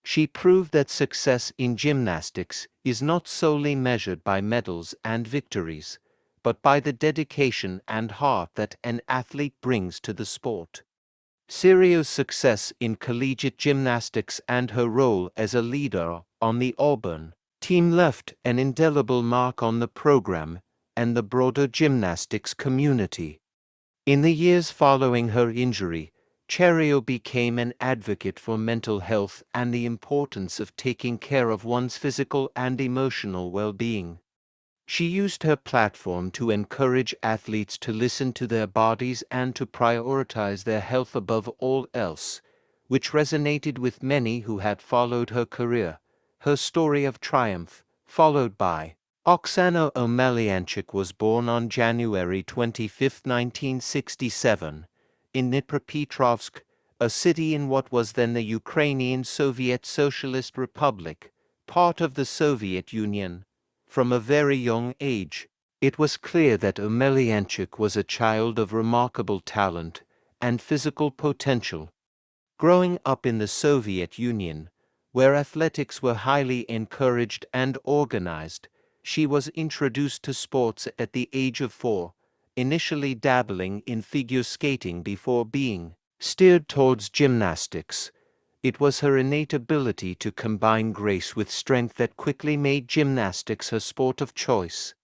She proved that success in gymnastics is not solely measured by medals and victories, but by the dedication and heart that an athlete brings to the sport. Cerio's success in collegiate gymnastics and her role as a leader on the Auburn team left an indelible mark on the program and the broader gymnastics community. In the years following her injury, Cherio became an advocate for mental health and the importance of taking care of one's physical and emotional well-being. She used her platform to encourage athletes to listen to their bodies and to prioritize their health above all else, which resonated with many who had followed her career. Her story of triumph, followed by Oksana Omelianchuk, was born on January 25, 1967, in Dnipropetrovsk, a city in what was then the Ukrainian Soviet Socialist Republic, part of the Soviet Union. From a very young age, it was clear that Omelianchuk was a child of remarkable talent and physical potential. Growing up in the Soviet Union, where athletics were highly encouraged and organized, she was introduced to sports at the age of 4, initially dabbling in figure skating before being steered towards gymnastics. It was her innate ability to combine grace with strength that quickly made gymnastics her sport of choice.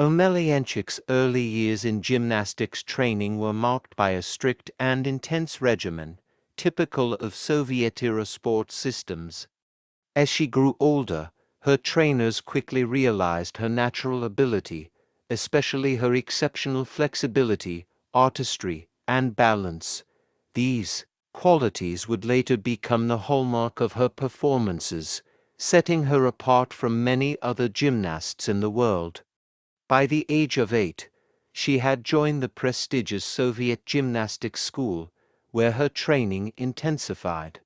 Omelianchuk's early years in gymnastics training were marked by a strict and intense regimen, typical of Soviet-era sports systems. As she grew older, her trainers quickly realized her natural ability, especially her exceptional flexibility, artistry, and balance. These qualities would later become the hallmark of her performances, setting her apart from many other gymnasts in the world. By the age of 8, she had joined the prestigious Soviet Gymnastics School, where her training intensified.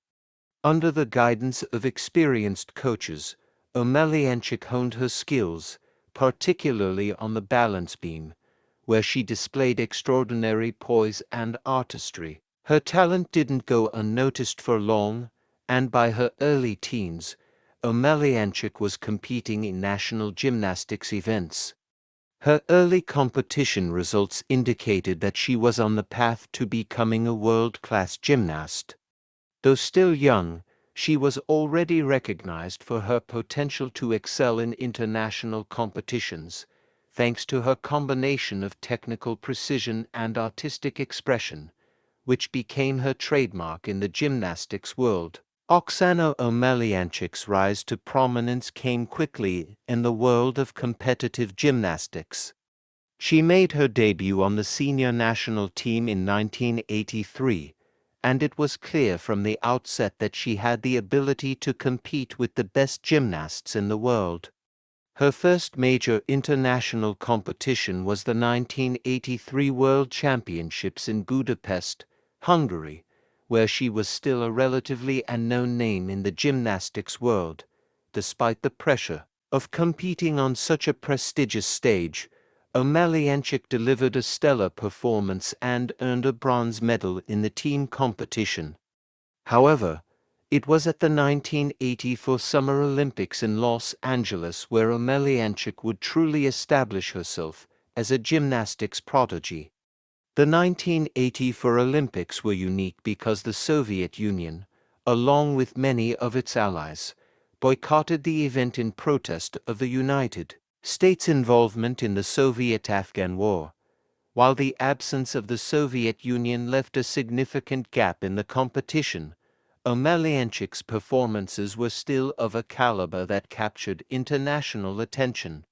Under the guidance of experienced coaches, Omelianchuk honed her skills, particularly on the balance beam, where she displayed extraordinary poise and artistry. Her talent didn't go unnoticed for long, and by her early teens, Omelianchik was competing in national gymnastics events. Her early competition results indicated that she was on the path to becoming a world-class gymnast. Though still young, she was already recognized for her potential to excel in international competitions, thanks to her combination of technical precision and artistic expression, which became her trademark in the gymnastics world. Oksana Omelianchik's rise to prominence came quickly in the world of competitive gymnastics. She made her debut on the senior national team in 1983, and it was clear from the outset that she had the ability to compete with the best gymnasts in the world. Her first major international competition was the 1983 World Championships in Budapest, Hungary, where she was still a relatively unknown name in the gymnastics world. Despite the pressure of competing on such a prestigious stage, Omelianchik delivered a stellar performance and earned a bronze medal in the team competition. However, it was at the 1984 Summer Olympics in Los Angeles where Omelianchik would truly establish herself as a gymnastics prodigy. The 1984 Olympics were unique because the Soviet Union, along with many of its allies, boycotted the event in protest of the United States' involvement in the Soviet-Afghan War, while the absence of the Soviet Union left a significant gap in the competition. Omelianchik's performances were still of a caliber that captured international attention.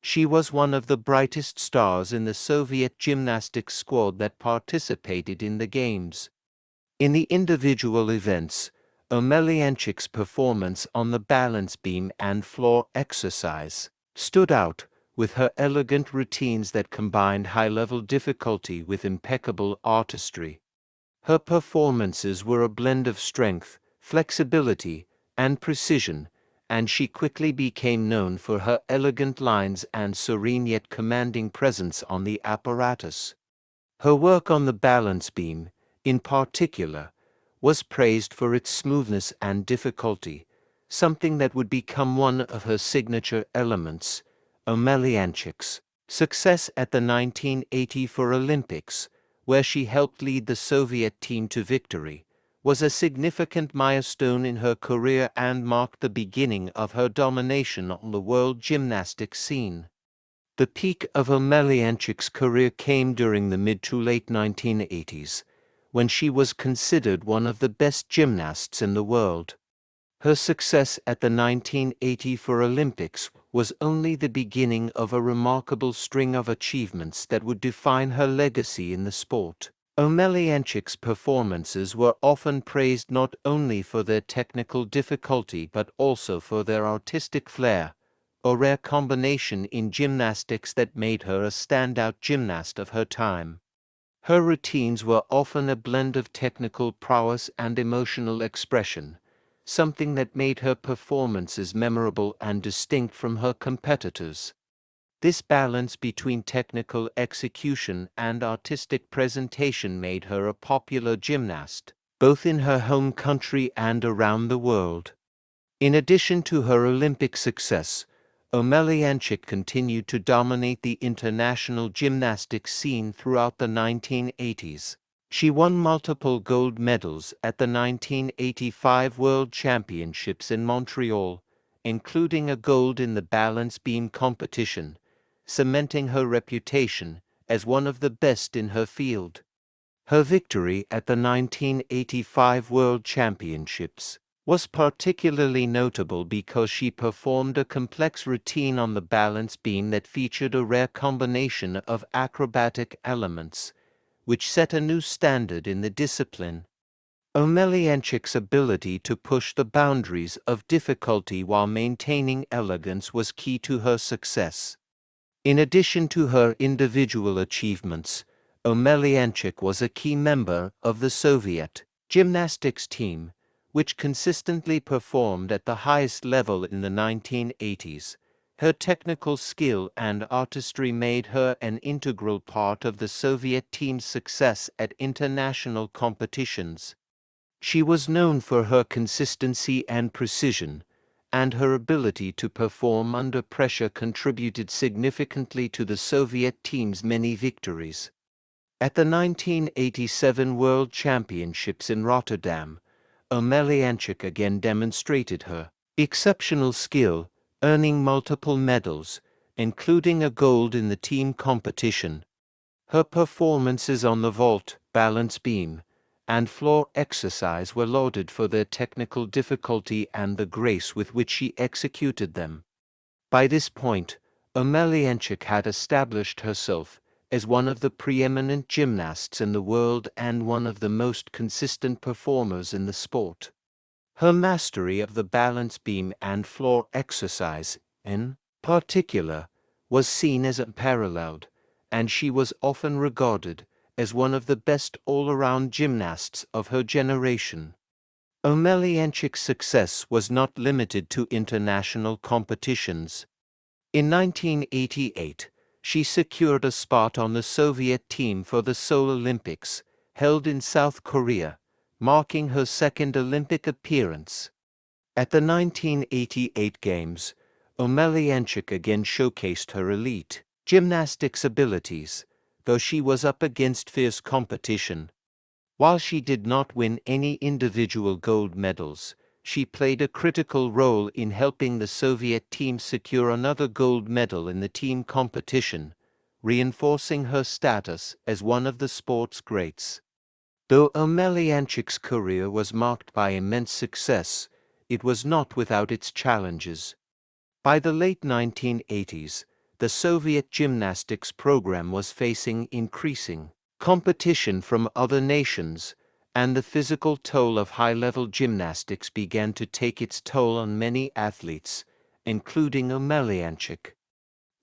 She was one of the brightest stars in the Soviet gymnastics squad that participated in the Games. In the individual events, Omelianchik's performance on the balance beam and floor exercise stood out, with her elegant routines that combined high-level difficulty with impeccable artistry. Her performances were a blend of strength, flexibility, and precision, and she quickly became known for her elegant lines and serene yet commanding presence on the apparatus. Her work on the balance beam, in particular, was praised for its smoothness and difficulty, something that would become one of her signature elements. Omelianchik's success at the 1984 Olympics, where she helped lead the Soviet team to victory, was a significant milestone in her career and marked the beginning of her domination on the world gymnastics scene. The peak of Omelianchik's career came during the mid to late 1980s, when she was considered one of the best gymnasts in the world. Her success at the 1984 Olympics was only the beginning of a remarkable string of achievements that would define her legacy in the sport. Omelianchik's performances were often praised not only for their technical difficulty but also for their artistic flair, a rare combination in gymnastics that made her a standout gymnast of her time. Her routines were often a blend of technical prowess and emotional expression, something that made her performances memorable and distinct from her competitors. This balance between technical execution and artistic presentation made her a popular gymnast, both in her home country and around the world. In addition to her Olympic success, Omelianchik continued to dominate the international gymnastics scene throughout the 1980s. She won multiple gold medals at the 1985 World Championships in Montreal, including a gold in the balance beam competition, cementing her reputation as one of the best in her field. Her victory at the 1985 World Championships was particularly notable because she performed a complex routine on the balance beam that featured a rare combination of acrobatic elements, which set a new standard in the discipline. Omelianchik's ability to push the boundaries of difficulty while maintaining elegance was key to her success. In addition to her individual achievements, Omelianchik was a key member of the Soviet gymnastics team, which consistently performed at the highest level in the 1980s, Her technical skill and artistry made her an integral part of the Soviet team's success at international competitions. She was known for her consistency and precision, and her ability to perform under pressure contributed significantly to the Soviet team's many victories. At the 1987 World Championships in Rotterdam, Omelyanchuk again demonstrated her exceptional skill, earning multiple medals, including a gold in the team competition. Her performances on the vault, balance beam, and floor exercise were lauded for their technical difficulty and the grace with which she executed them. By this point, Omelyanchuk had established herself as one of the preeminent gymnasts in the world and one of the most consistent performers in the sport. Her mastery of the balance beam and floor exercise, in particular, was seen as unparalleled, and she was often regarded as one of the best all-around gymnasts of her generation. Omelyanchuk's success was not limited to international competitions. In 1988, she secured a spot on the Soviet team for the Seoul Olympics, held in South Korea, marking her second Olympic appearance. At the 1988 Games, Omelyanchuk again showcased her elite gymnastics abilities, though she was up against fierce competition. While she did not win any individual gold medals, she played a critical role in helping the Soviet team secure another gold medal in the team competition, reinforcing her status as one of the sport's greats. Though Omelyanchuk's career was marked by immense success, it was not without its challenges. By the late 1980s, the Soviet gymnastics program was facing increasing competition from other nations, and the physical toll of high-level gymnastics began to take its toll on many athletes, including Omelyanchuk.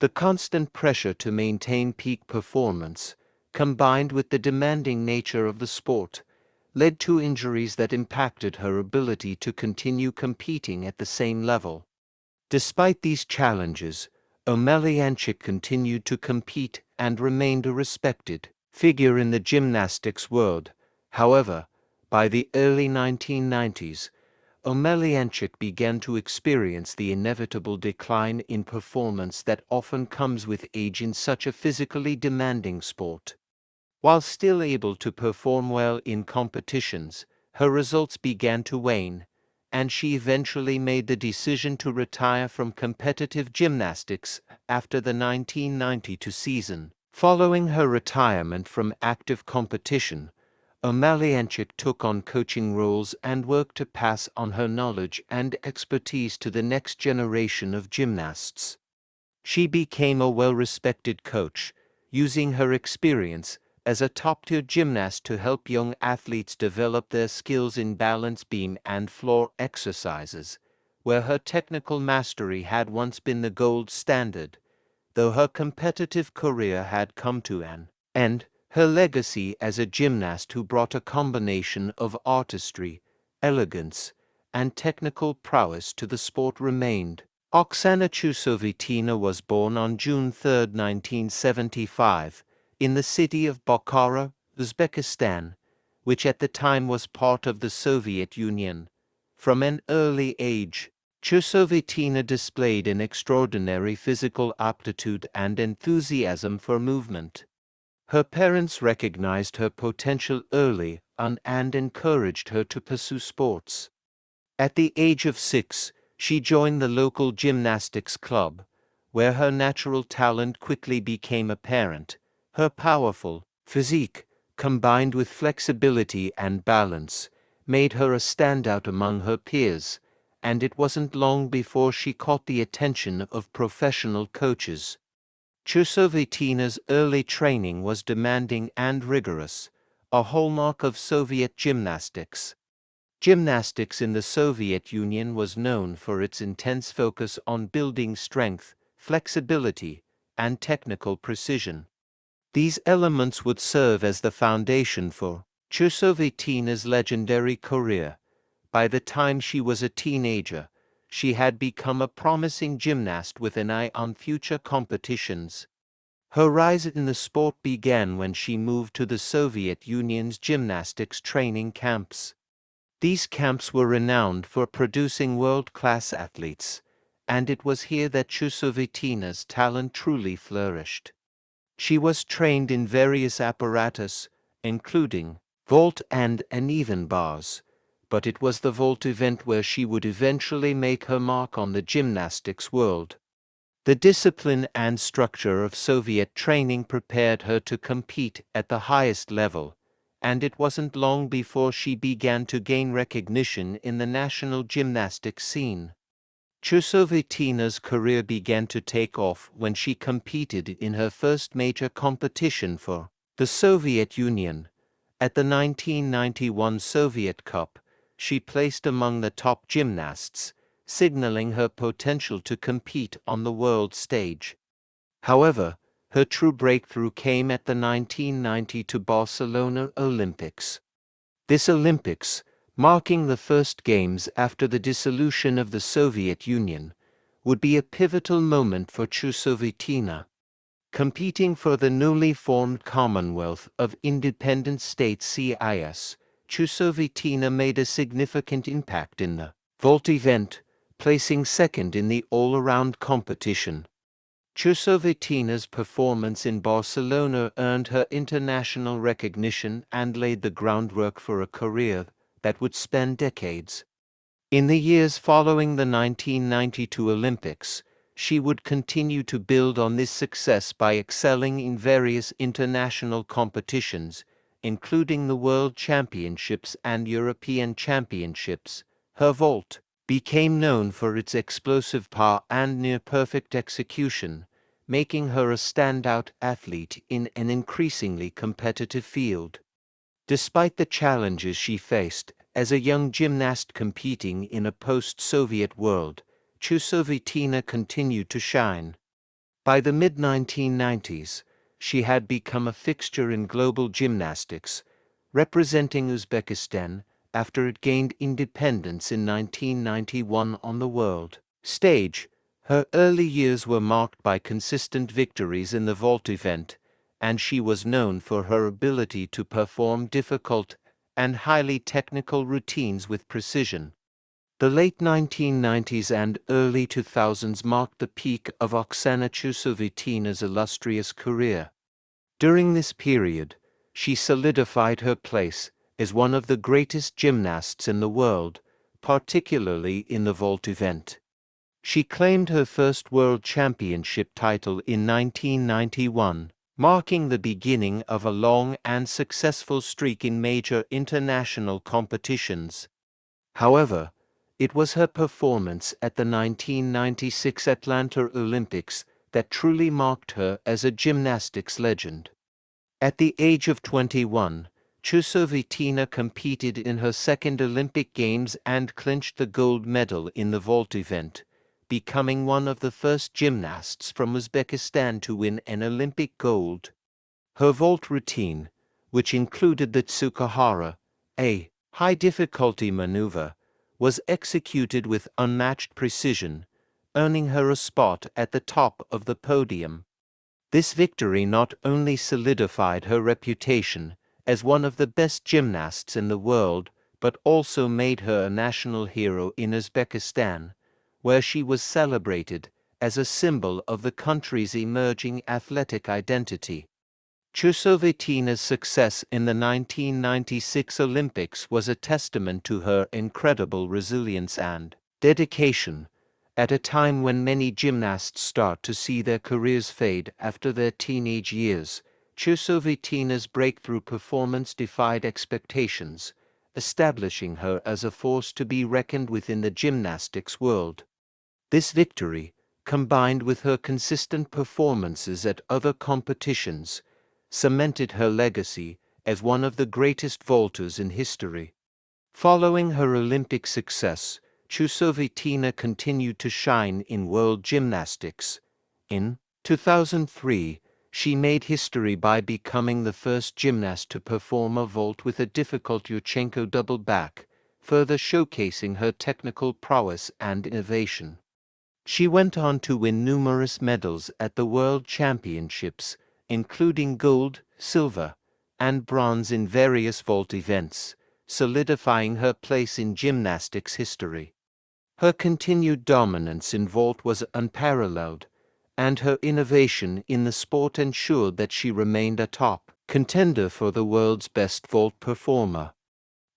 The constant pressure to maintain peak performance, combined with the demanding nature of the sport, led to injuries that impacted her ability to continue competing at the same level. Despite these challenges, Omelyanchuk continued to compete and remained a respected figure in the gymnastics world. However, by the early 1990s, Omelyanchuk began to experience the inevitable decline in performance that often comes with age in such a physically demanding sport. While still able to perform well in competitions, her results began to wane, and she eventually made the decision to retire from competitive gymnastics after the 1992 season. Following her retirement from active competition, Omelyanchuk took on coaching roles and worked to pass on her knowledge and expertise to the next generation of gymnasts. She became a well-respected coach, using her experience as a top-tier gymnast to help young athletes develop their skills in balance beam and floor exercises, where her technical mastery had once been the gold standard. Though her competitive career had come to an end, her legacy as a gymnast who brought a combination of artistry, elegance, and technical prowess to the sport remained. Oksana Chusovitina was born on June 3, 1975, in the city of Bokhara, Uzbekistan, which at the time was part of the Soviet Union. From an early age, Chusovitina displayed an extraordinary physical aptitude and enthusiasm for movement. Her parents recognized her potential early on and encouraged her to pursue sports. At the age of 6, she joined the local gymnastics club, where her natural talent quickly became apparent. Her powerful physique, combined with flexibility and balance, made her a standout among her peers, and it wasn't long before she caught the attention of professional coaches. Chusovitina's early training was demanding and rigorous, a hallmark of Soviet gymnastics. Gymnastics in the Soviet Union was known for its intense focus on building strength, flexibility, and technical precision. These elements would serve as the foundation for Chusovitina's legendary career. By the time she was a teenager, she had become a promising gymnast with an eye on future competitions. Her rise in the sport began when she moved to the Soviet Union's gymnastics training camps. These camps were renowned for producing world-class athletes, and it was here that Chusovitina's talent truly flourished. She was trained in various apparatus, including vault and uneven bars, but it was the vault event where she would eventually make her mark on the gymnastics world. The discipline and structure of Soviet training prepared her to compete at the highest level, and it wasn't long before she began to gain recognition in the national gymnastics scene. Chusovitina's career began to take off when she competed in her first major competition for the Soviet Union. At the 1991 Soviet Cup, she placed among the top gymnasts, signaling her potential to compete on the world stage. However, her true breakthrough came at the 1992 Barcelona Olympics. This Olympics, marking the first Games after the dissolution of the Soviet Union, would be a pivotal moment for Chusovitina. Competing for the newly formed Commonwealth of Independent States CIS, Chusovitina made a significant impact in the vault event, placing second in the all-around competition. Chusovitina's performance in Barcelona earned her international recognition and laid the groundwork for a career that would span decades. In the years following the 1992 Olympics, she would continue to build on this success by excelling in various international competitions, including the World Championships and European Championships. Her vault became known for its explosive power and near-perfect execution, making her a standout athlete in an increasingly competitive field. Despite the challenges she faced as a young gymnast competing in a post-Soviet world, Chusovitina continued to shine. By the mid-1990s, she had become a fixture in global gymnastics, representing Uzbekistan after it gained independence in 1991 on the world stage. Her early years were marked by consistent victories in the vault event, and she was known for her ability to perform difficult and highly technical routines with precision. The late 1990s and early 2000s marked the peak of Oksana Chusovitina's illustrious career. During this period, she solidified her place as one of the greatest gymnasts in the world, particularly in the vault event. She claimed her first world championship title in 1991, marking the beginning of a long and successful streak in major international competitions. However, it was her performance at the 1996 Atlanta Olympics that truly marked her as a gymnastics legend. At the age of 21, Chusovitina competed in her second Olympic Games and clinched the gold medal in the vault event, becoming one of the first gymnasts from Uzbekistan to win an Olympic gold. Her vault routine, which included the Tsukahara, a high-difficulty maneuver, was executed with unmatched precision, earning her a spot at the top of the podium. This victory not only solidified her reputation as one of the best gymnasts in the world, but also made her a national hero in Uzbekistan, where she was celebrated as a symbol of the country's emerging athletic identity. Chusovitina's success in the 1996 Olympics was a testament to her incredible resilience and dedication. At a time when many gymnasts start to see their careers fade after their teenage years, Chusovitina's breakthrough performance defied expectations, establishing her as a force to be reckoned with in the gymnastics world. This victory, combined with her consistent performances at other competitions, cemented her legacy as one of the greatest vaulters in history. Following her Olympic success, Chusovitina continued to shine in world gymnastics. In 2003, she made history by becoming the first gymnast to perform a vault with a difficult Yurchenko double back, further showcasing her technical prowess and innovation. She went on to win numerous medals at the World Championships, including gold, silver, and bronze in various vault events, solidifying her place in gymnastics history. Her continued dominance in vault was unparalleled, and her innovation in the sport ensured that she remained a top contender for the world's best vault performer.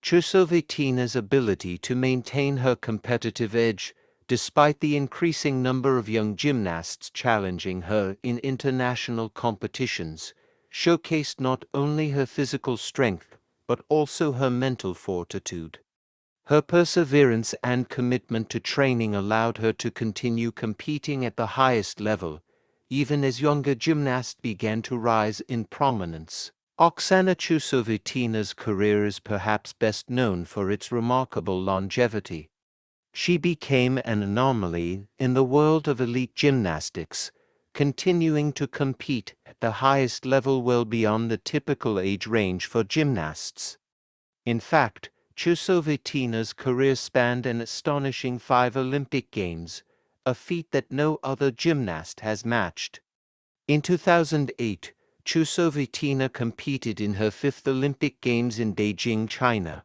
Chusovitina's ability to maintain her competitive edge, despite the increasing number of young gymnasts challenging her in international competitions, showcased not only her physical strength but also her mental fortitude. Her perseverance and commitment to training allowed her to continue competing at the highest level, even as younger gymnasts began to rise in prominence. Oksana Chusovitina's career is perhaps best known for its remarkable longevity. She became an anomaly in the world of elite gymnastics, continuing to compete at the highest level well beyond the typical age range for gymnasts. In fact, Chusovitina's career spanned an astonishing 5 Olympic Games, a feat that no other gymnast has matched. In 2008, Chusovitina competed in her 5th Olympic Games in Beijing, China.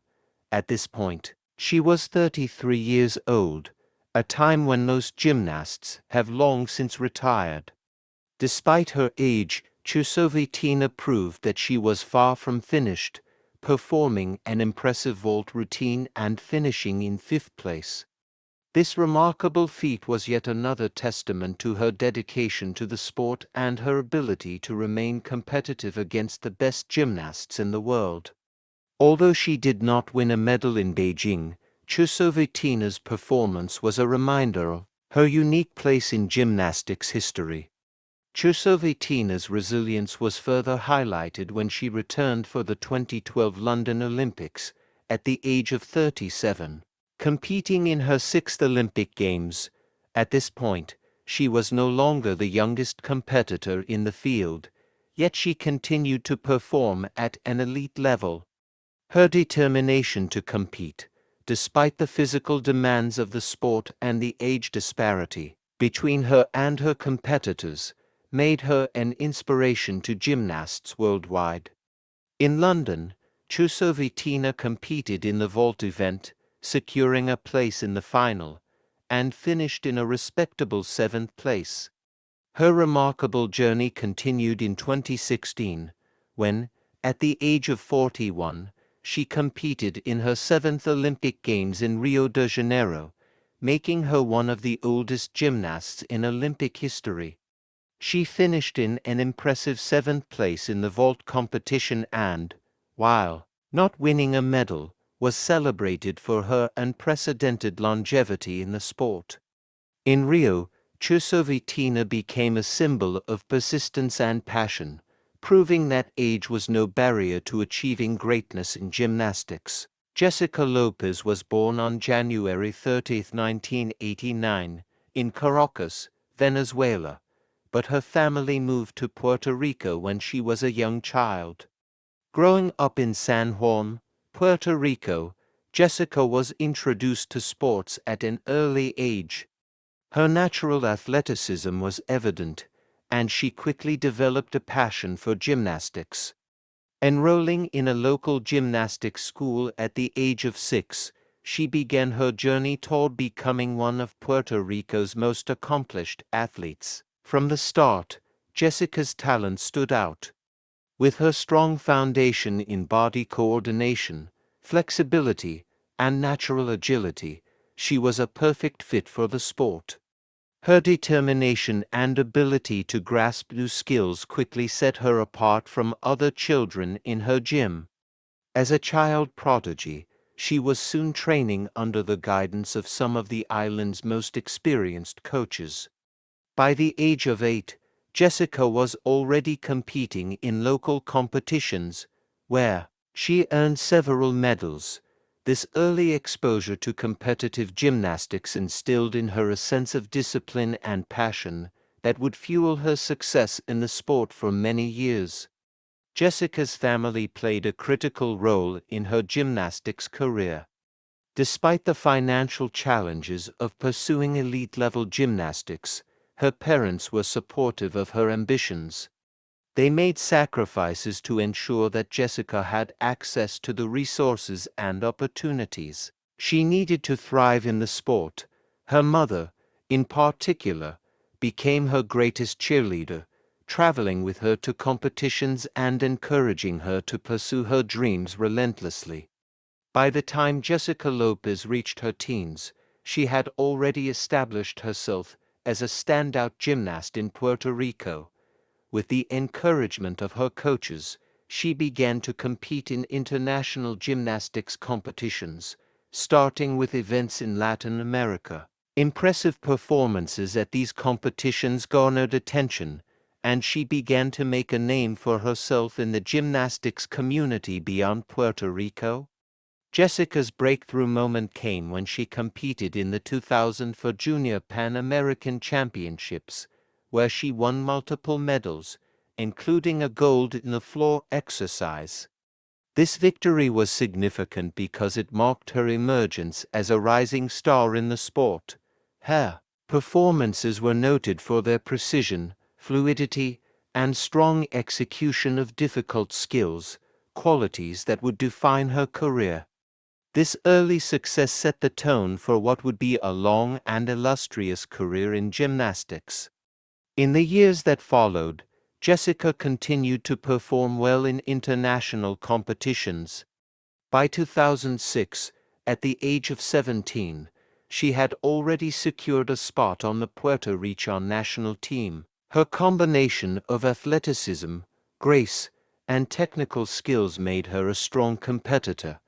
At this point, she was 33 years old, a time when most gymnasts have long since retired. Despite her age, Chusovitina proved that she was far from finished, performing an impressive vault routine and finishing in 5th place. This remarkable feat was yet another testament to her dedication to the sport and her ability to remain competitive against the best gymnasts in the world. Although she did not win a medal in Beijing, Chusovitina's performance was a reminder of her unique place in gymnastics history. Chusovitina's resilience was further highlighted when she returned for the 2012 London Olympics at the age of 37, competing in her 6th Olympic Games. At this point, she was no longer the youngest competitor in the field, yet she continued to perform at an elite level. Her determination to compete, despite the physical demands of the sport and the age disparity between her and her competitors, made her an inspiration to gymnasts worldwide. In London, Chusovitina competed in the vault event, securing a place in the final, and finished in a respectable 7th place. Her remarkable journey continued in 2016, when, at the age of 41, she competed in her 7th Olympic Games in Rio de Janeiro, making her one of the oldest gymnasts in Olympic history. She finished in an impressive 7th place in the vault competition and, while not winning a medal, was celebrated for her unprecedented longevity in the sport. In Rio, Chusovitina became a symbol of persistence and passion, proving that age was no barrier to achieving greatness in gymnastics. Jessica Lopez was born on January 30, 1989, in Caracas, Venezuela, but her family moved to Puerto Rico when she was a young child. Growing up in San Juan, Puerto Rico, Jessica was introduced to sports at an early age. Her natural athleticism was evident, and she quickly developed a passion for gymnastics. Enrolling in a local gymnastics school at the age of 6, she began her journey toward becoming one of Puerto Rico's most accomplished athletes. From the start, Jessica's talent stood out. With her strong foundation in body coordination, flexibility, and natural agility, she was a perfect fit for the sport. Her determination and ability to grasp new skills quickly set her apart from other children in her gym. As a child prodigy, she was soon training under the guidance of some of the island's most experienced coaches. By the age of 8, Jessica was already competing in local competitions, where she earned several medals. This early exposure to competitive gymnastics instilled in her a sense of discipline and passion that would fuel her success in the sport for many years. Jessica's family played a critical role in her gymnastics career. Despite the financial challenges of pursuing elite-level gymnastics, her parents were supportive of her ambitions. They made sacrifices to ensure that Jessica had access to the resources and opportunities she needed to thrive in the sport. Her mother, in particular, became her greatest cheerleader, traveling with her to competitions and encouraging her to pursue her dreams relentlessly. By the time Jessica Lopez reached her teens, she had already established herself as a standout gymnast in Puerto Rico. With the encouragement of her coaches, she began to compete in international gymnastics competitions, starting with events in Latin America. Impressive performances at these competitions garnered attention, and she began to make a name for herself in the gymnastics community beyond Puerto Rico. Jessica's breakthrough moment came when she competed in the 2004 Junior Pan American Championships, where she won multiple medals, including a gold in the floor exercise. This victory was significant because it marked her emergence as a rising star in the sport. Her performances were noted for their precision, fluidity, and strong execution of difficult skills, qualities that would define her career. This early success set the tone for what would be a long and illustrious career in gymnastics. In the years that followed, Jessica continued to perform well in international competitions. By 2006, at the age of 17, she had already secured a spot on the Puerto Rico national team. Her combination of athleticism, grace, and technical skills made her a strong competitor,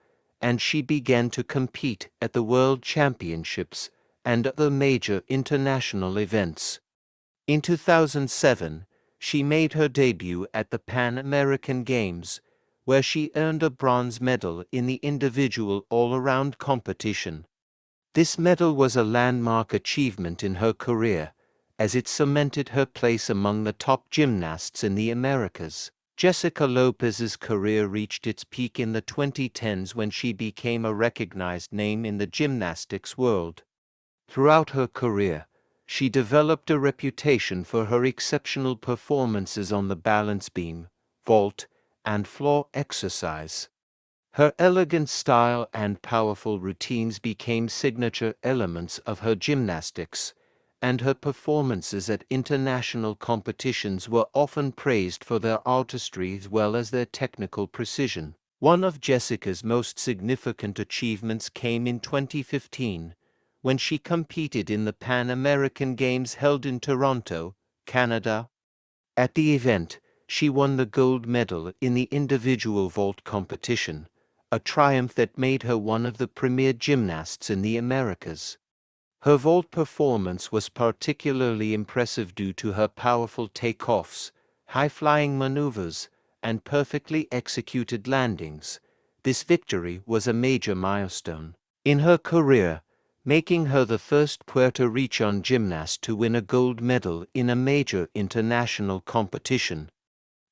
and she began to compete at the World Championships and other major international events. In 2007, she made her debut at the Pan American Games, where she earned a bronze medal in the individual all-around competition. This medal was a landmark achievement in her career, as it cemented her place among the top gymnasts in the Americas. Jessica Lopez's career reached its peak in the 2010s when she became a recognized name in the gymnastics world. Throughout her career, she developed a reputation for her exceptional performances on the balance beam, vault, and floor exercise. Her elegant style and powerful routines became signature elements of her gymnastics, and her performances at international competitions were often praised for their artistry as well as their technical precision. One of Jessica's most significant achievements came in 2015, when she competed in the Pan American Games held in Toronto, Canada. At the event, she won the gold medal in the individual vault competition, a triumph that made her one of the premier gymnasts in the Americas. Her vault performance was particularly impressive due to her powerful takeoffs, high-flying maneuvers, and perfectly executed landings. This victory was a major milestone in her career, making her the first Puerto Rican gymnast to win a gold medal in a major international competition.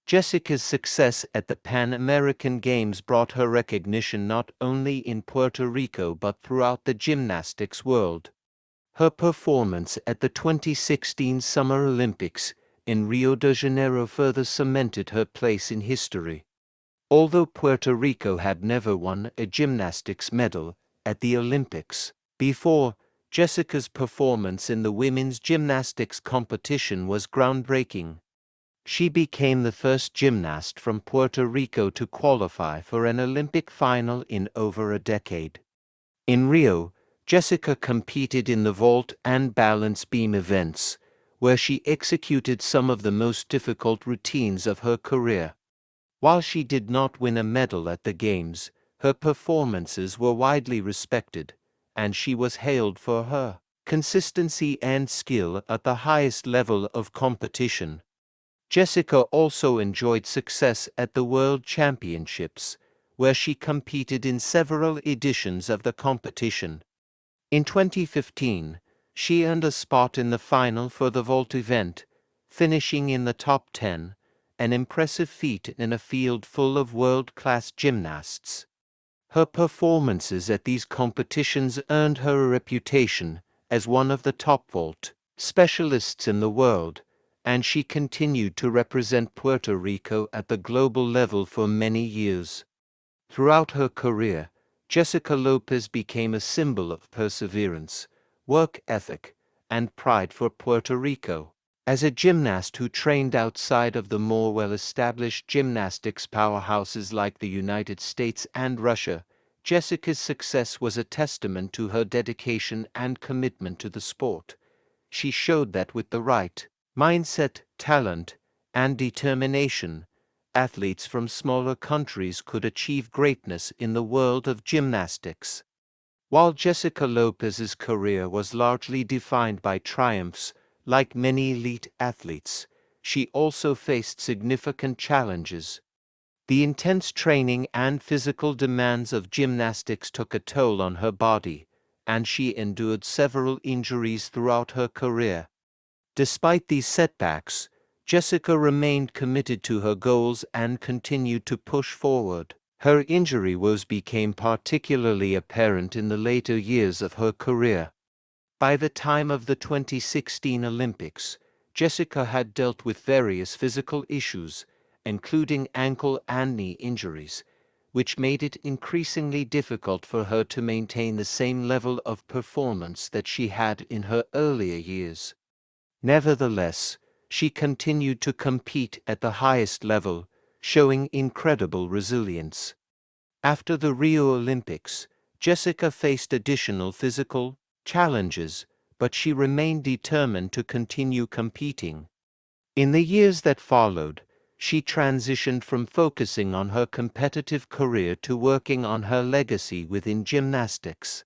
Jessica's success at the Pan American Games brought her recognition not only in Puerto Rico but throughout the gymnastics world. Her performance at the 2016 Summer Olympics in Rio de Janeiro further cemented her place in history. Although Puerto Rico had never won a gymnastics medal at the Olympics before, Jessica's performance in the women's gymnastics competition was groundbreaking. She became the first gymnast from Puerto Rico to qualify for an Olympic final in over a decade. In Rio, Jessica competed in the vault and balance beam events, where she executed some of the most difficult routines of her career. While she did not win a medal at the Games, her performances were widely respected, and she was hailed for her consistency and skill at the highest level of competition. Jessica also enjoyed success at the World Championships, where she competed in several editions of the competition. In 2015, she earned a spot in the final for the vault event, finishing in the top 10, an impressive feat in a field full of world-class gymnasts. Her performances at these competitions earned her a reputation as one of the top vault specialists in the world, and she continued to represent Puerto Rico at the global level for many years. Throughout her career, Jessica Lopez became a symbol of perseverance, work ethic, and pride for Puerto Rico. As a gymnast who trained outside of the more well-established gymnastics powerhouses like the United States and Russia, Jessica's success was a testament to her dedication and commitment to the sport. She showed that with the right mindset, talent, and determination, athletes from smaller countries could achieve greatness in the world of gymnastics. While Jessica Lopez's career was largely defined by triumphs, like many elite athletes, she also faced significant challenges. The intense training and physical demands of gymnastics took a toll on her body, and she endured several injuries throughout her career. Despite these setbacks, Jessica remained committed to her goals and continued to push forward. Her injury woes became particularly apparent in the later years of her career. By the time of the 2016 Olympics, Jessica had dealt with various physical issues, including ankle and knee injuries, which made it increasingly difficult for her to maintain the same level of performance that she had in her earlier years. Nevertheless, she continued to compete at the highest level, showing incredible resilience. After the Rio Olympics, Jessica faced additional physical challenges, but she remained determined to continue competing. In the years that followed, she transitioned from focusing on her competitive career to working on her legacy within gymnastics.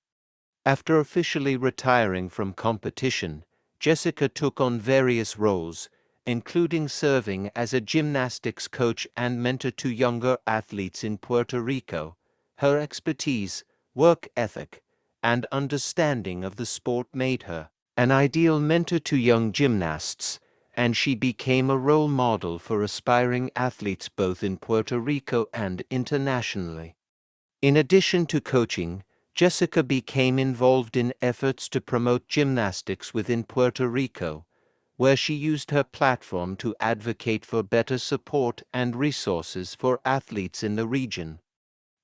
After officially retiring from competition, Jessica took on various roles, including serving as a gymnastics coach and mentor to younger athletes in Puerto Rico. Her expertise, work ethic, and understanding of the sport made her an ideal mentor to young gymnasts, and she became a role model for aspiring athletes both in Puerto Rico and internationally. In addition to coaching, Jessica became involved in efforts to promote gymnastics within Puerto Rico, where she used her platform to advocate for better support and resources for athletes in the region.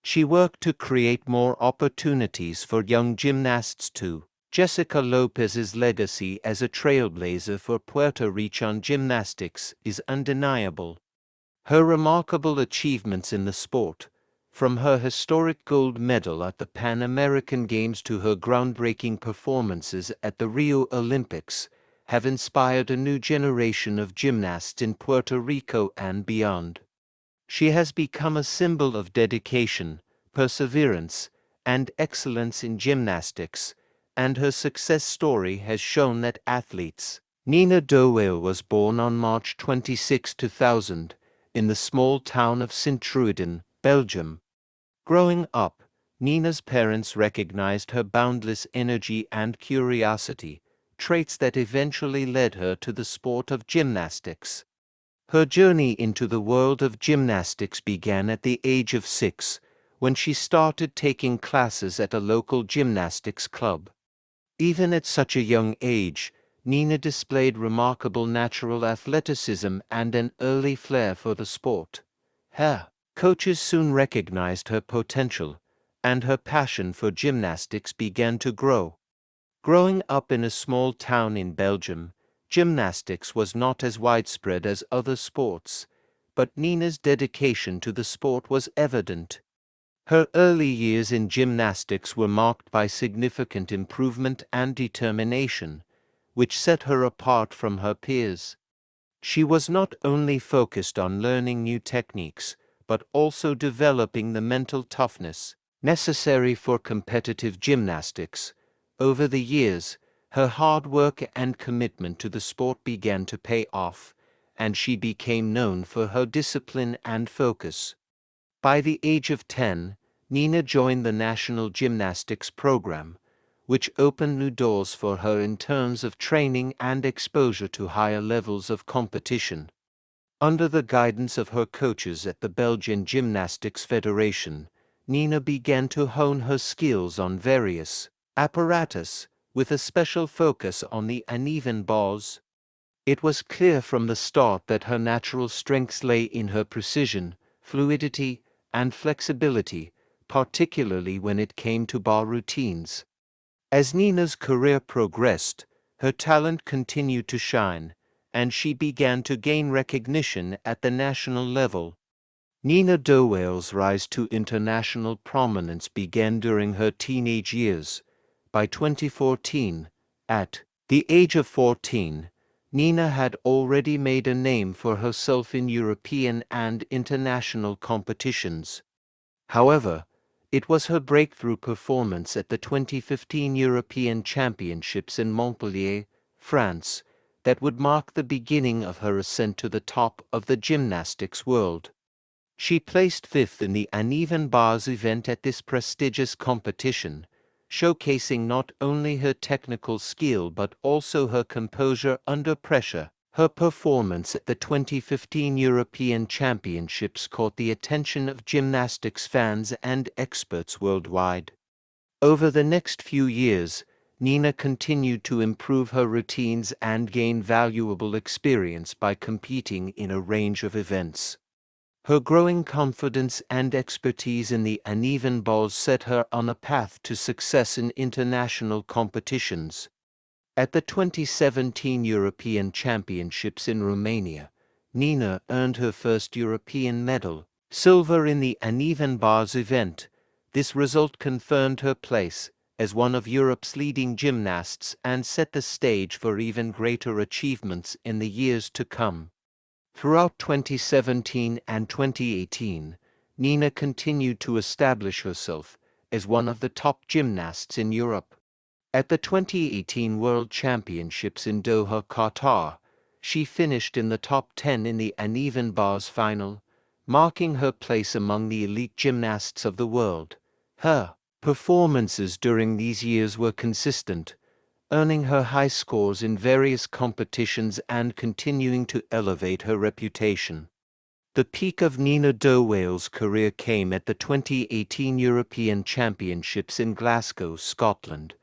She worked to create more opportunities for young gymnasts too. Jessica Lopez's legacy as a trailblazer for Puerto Rican gymnastics is undeniable. Her remarkable achievements in the sport, from her historic gold medal at the Pan American Games to her groundbreaking performances at the Rio Olympics, have inspired a new generation of gymnasts in Puerto Rico and beyond. She has become a symbol of dedication, perseverance, and excellence in gymnastics, and her success story has shown that athletes. Nina Dowale was born on March 26, 2000, in the small town of Sint-Truiden, Belgium. Growing up, Nina's parents recognized her boundless energy and curiosity, traits that eventually led her to the sport of gymnastics. Her journey into the world of gymnastics began at the age of 6, when she started taking classes at a local gymnastics club. Even at such a young age, Nina displayed remarkable natural athleticism and an early flair for the sport. Her coaches soon recognized her potential, and her passion for gymnastics began to grow. Growing up in a small town in Belgium, gymnastics was not as widespread as other sports, but Nina's dedication to the sport was evident. Her early years in gymnastics were marked by significant improvement and determination, which set her apart from her peers. She was not only focused on learning new techniques, but also developing the mental toughness necessary for competitive gymnastics. Over the years, her hard work and commitment to the sport began to pay off, and she became known for her discipline and focus. By the age of 10, Nina joined the National Gymnastics Program, which opened new doors for her in terms of training and exposure to higher levels of competition. Under the guidance of her coaches at the Belgian Gymnastics Federation, Nina began to hone her skills on various apparatus, with a special focus on the uneven bars. It was clear from the start that her natural strengths lay in her precision, fluidity, and flexibility, particularly when it came to bar routines. As Nina's career progressed, her talent continued to shine, and she began to gain recognition at the national level. Nina Dowell's rise to international prominence began during her teenage years. By 2014, at the age of 14, Nina had already made a name for herself in European and international competitions. However, it was her breakthrough performance at the 2015 European Championships in Montpellier, France, that would mark the beginning of her ascent to the top of the gymnastics world. She placed fifth in the uneven bars event at this prestigious competition, showcasing not only her technical skill but also her composure under pressure. Her performance at the 2015 European Championships caught the attention of gymnastics fans and experts worldwide. Over the next few years, Nina continued to improve her routines and gain valuable experience by competing in a range of events. Her growing confidence and expertise in the uneven bars set her on a path to success in international competitions. At the 2017 European Championships in Romania, Nina earned her first European medal, silver in the uneven bars event. This result confirmed her place as one of Europe's leading gymnasts and set the stage for even greater achievements in the years to come. Throughout 2017 and 2018, Nina continued to establish herself as one of the top gymnasts in Europe. At the 2018 World Championships in Doha, Qatar, she finished in the top 10 in the uneven bars final, marking her place among the elite gymnasts of the world. Her performances during these years were consistent, earning her high scores in various competitions and continuing to elevate her reputation. The peak of Nina Dowell's career came at the 2018 European Championships in Glasgow, Scotland,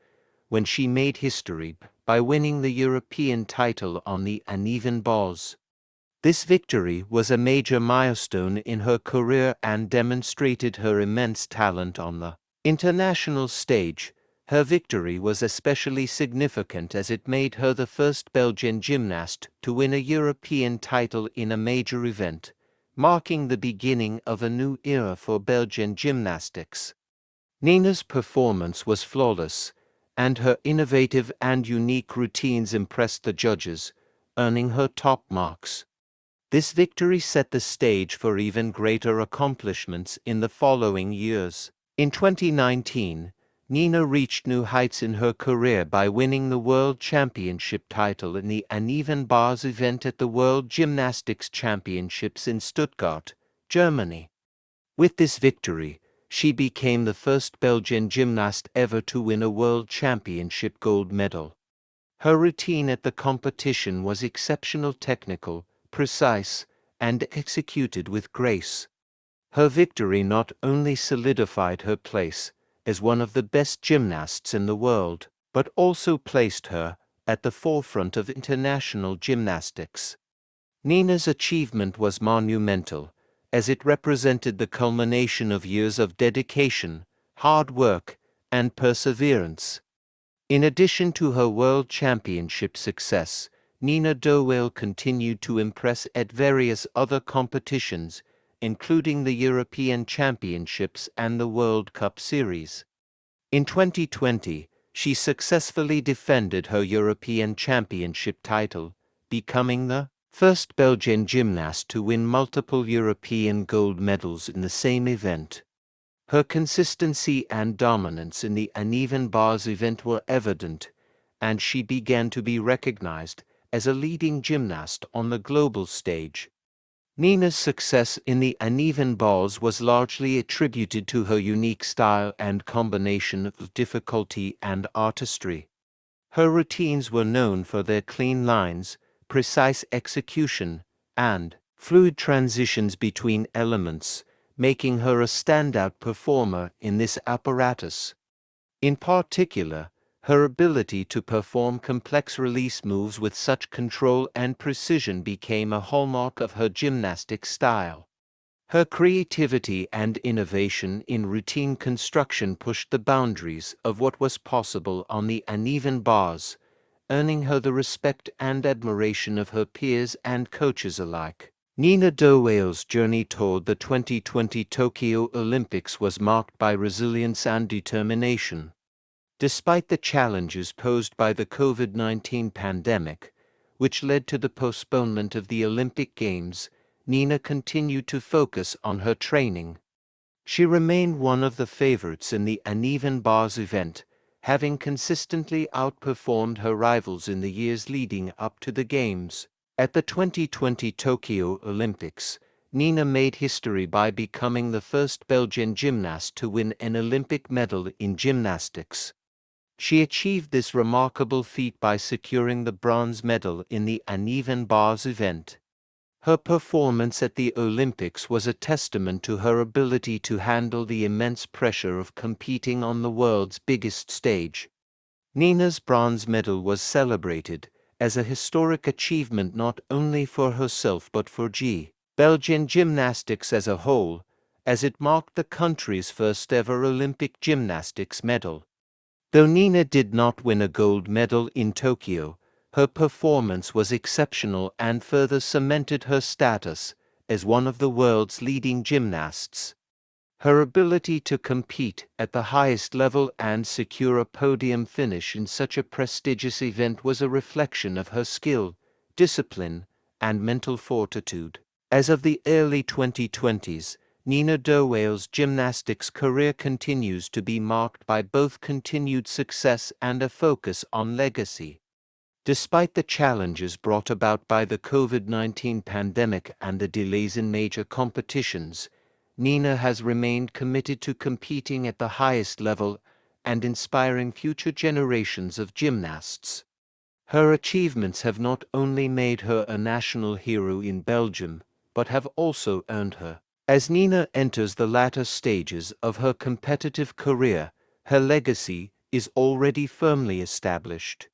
when she made history by winning the European title on the uneven bars. This victory was a major milestone in her career and demonstrated her immense talent on the international stage. Her victory was especially significant as it made her the first Belgian gymnast to win a European title in a major event, marking the beginning of a new era for Belgian gymnastics. Nina's performance was flawless, and her innovative and unique routines impressed the judges, earning her top marks. This victory set the stage for even greater accomplishments in the following years. In 2019, Nina reached new heights in her career by winning the World Championship title in the uneven bars event at the World Gymnastics Championships in Stuttgart, Germany. With this victory, she became the first Belgian gymnast ever to win a World Championship gold medal. Her routine at the competition was exceptional, technical, precise, and executed with grace. Her victory not only solidified her place as one of the best gymnasts in the world, but also placed her at the forefront of international gymnastics. Nina's achievement was monumental, as it represented the culmination of years of dedication, hard work, and perseverance. In addition to her World Championship success, Nina Dowell continued to impress at various other competitions, including the European Championships and the World Cup Series. In 2020, she successfully defended her European Championship title, becoming the first Belgian gymnast to win multiple European gold medals in the same event. Her consistency and dominance in the uneven bars event were evident, and she began to be recognized as a leading gymnast on the global stage. Nina's success in the uneven bars was largely attributed to her unique style and combination of difficulty and artistry. Her routines were known for their clean lines, precise execution, and fluid transitions between elements, making her a standout performer in this apparatus. In particular, her ability to perform complex release moves with such control and precision became a hallmark of her gymnastic style. Her creativity and innovation in routine construction pushed the boundaries of what was possible on the uneven bars, earning her the respect and admiration of her peers and coaches alike. Nina Dowales' journey toward the 2020 Tokyo Olympics was marked by resilience and determination. Despite the challenges posed by the COVID-19 pandemic, which led to the postponement of the Olympic Games, Nina continued to focus on her training. She remained one of the favorites in the uneven bars event, having consistently outperformed her rivals in the years leading up to the Games. At the 2020 Tokyo Olympics, Nina made history by becoming the first Belgian gymnast to win an Olympic medal in gymnastics. She achieved this remarkable feat by securing the bronze medal in the uneven bars event. Her performance at the Olympics was a testament to her ability to handle the immense pressure of competing on the world's biggest stage. Nina's bronze medal was celebrated as a historic achievement not only for herself but for Belgian gymnastics as a whole, as it marked the country's first ever Olympic gymnastics medal. Though Nina did not win a gold medal in Tokyo, her performance was exceptional and further cemented her status as one of the world's leading gymnasts. Her ability to compete at the highest level and secure a podium finish in such a prestigious event was a reflection of her skill, discipline, and mental fortitude. As of the early 2020s, Nina Dowales' gymnastics career continues to be marked by both continued success and a focus on legacy. Despite the challenges brought about by the COVID-19 pandemic and the delays in major competitions, Nina has remained committed to competing at the highest level and inspiring future generations of gymnasts. Her achievements have not only made her a national hero in Belgium, but have also earned her. As Nina enters the latter stages of her competitive career, her legacy is already firmly established.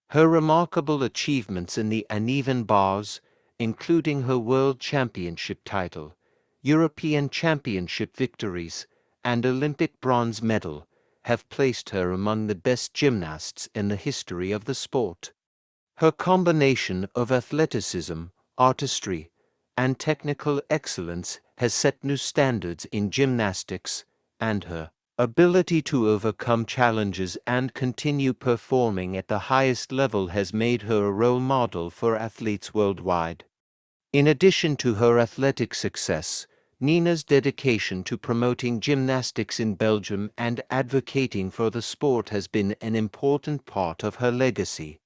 Her remarkable achievements in the uneven bars, including her World Championship title, European Championship victories, and Olympic bronze medal, have placed her among the best gymnasts in the history of the sport. Her combination of athleticism, artistry, and technical excellence has set new standards in gymnastics, and her ability to overcome challenges and continue performing at the highest level has made her a role model for athletes worldwide. In addition to her athletic success, Nina's dedication to promoting gymnastics in Belgium and advocating for the sport has been an important part of her legacy.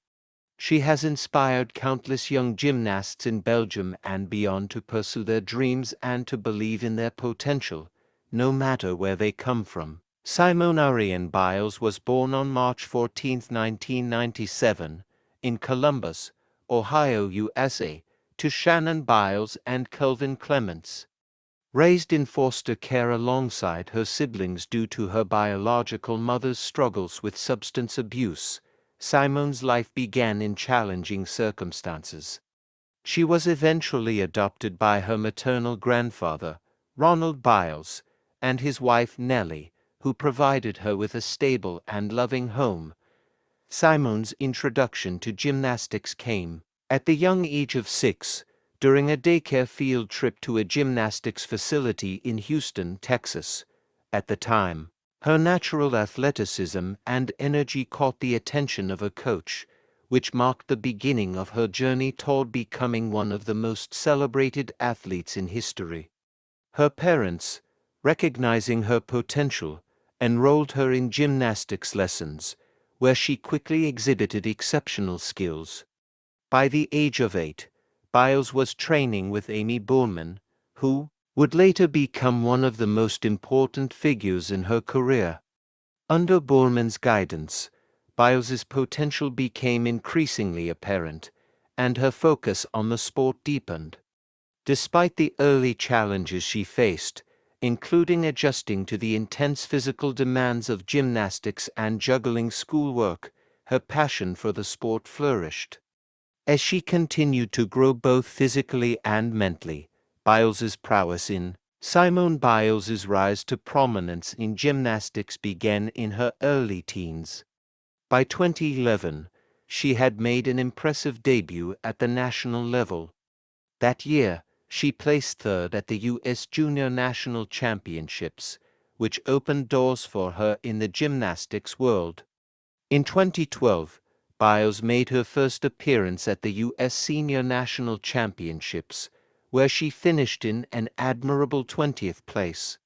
She has inspired countless young gymnasts in Belgium and beyond to pursue their dreams and to believe in their potential, no matter where they come from. Simone Ariane Biles was born on March 14, 1997, in Columbus, Ohio, USA, to Shannon Biles and Kelvin Clements. Raised in foster care alongside her siblings due to her biological mother's struggles with substance abuse, Simone's life began in challenging circumstances. She was eventually adopted by her maternal grandfather, Ronald Biles, and his wife Nellie, who provided her with a stable and loving home. Simone's introduction to gymnastics came at the young age of 6, during a daycare field trip to a gymnastics facility in Houston, Texas. At the time, her natural athleticism and energy caught the attention of a coach, which marked the beginning of her journey toward becoming one of the most celebrated athletes in history. Her parents, recognizing her potential, enrolled her in gymnastics lessons, where she quickly exhibited exceptional skills. By the age of 8, Biles was training with Amy Boorman, who would later become one of the most important figures in her career. Under Boorman's guidance, Biles's potential became increasingly apparent, and her focus on the sport deepened. Despite the early challenges she faced, including adjusting to the intense physical demands of gymnastics and juggling schoolwork. Her passion for the sport flourished. As she continued to grow both physically and mentally, Biles's prowess in Simone Biles's rise to prominence in gymnastics began in her early teens. By 2011, she had made an impressive debut at the national level. That year, she placed third at the U.S. Junior National Championships, which opened doors for her in the gymnastics world. In 2012, Biles made her first appearance at the U.S. Senior National Championships, where she finished in an admirable 20th place.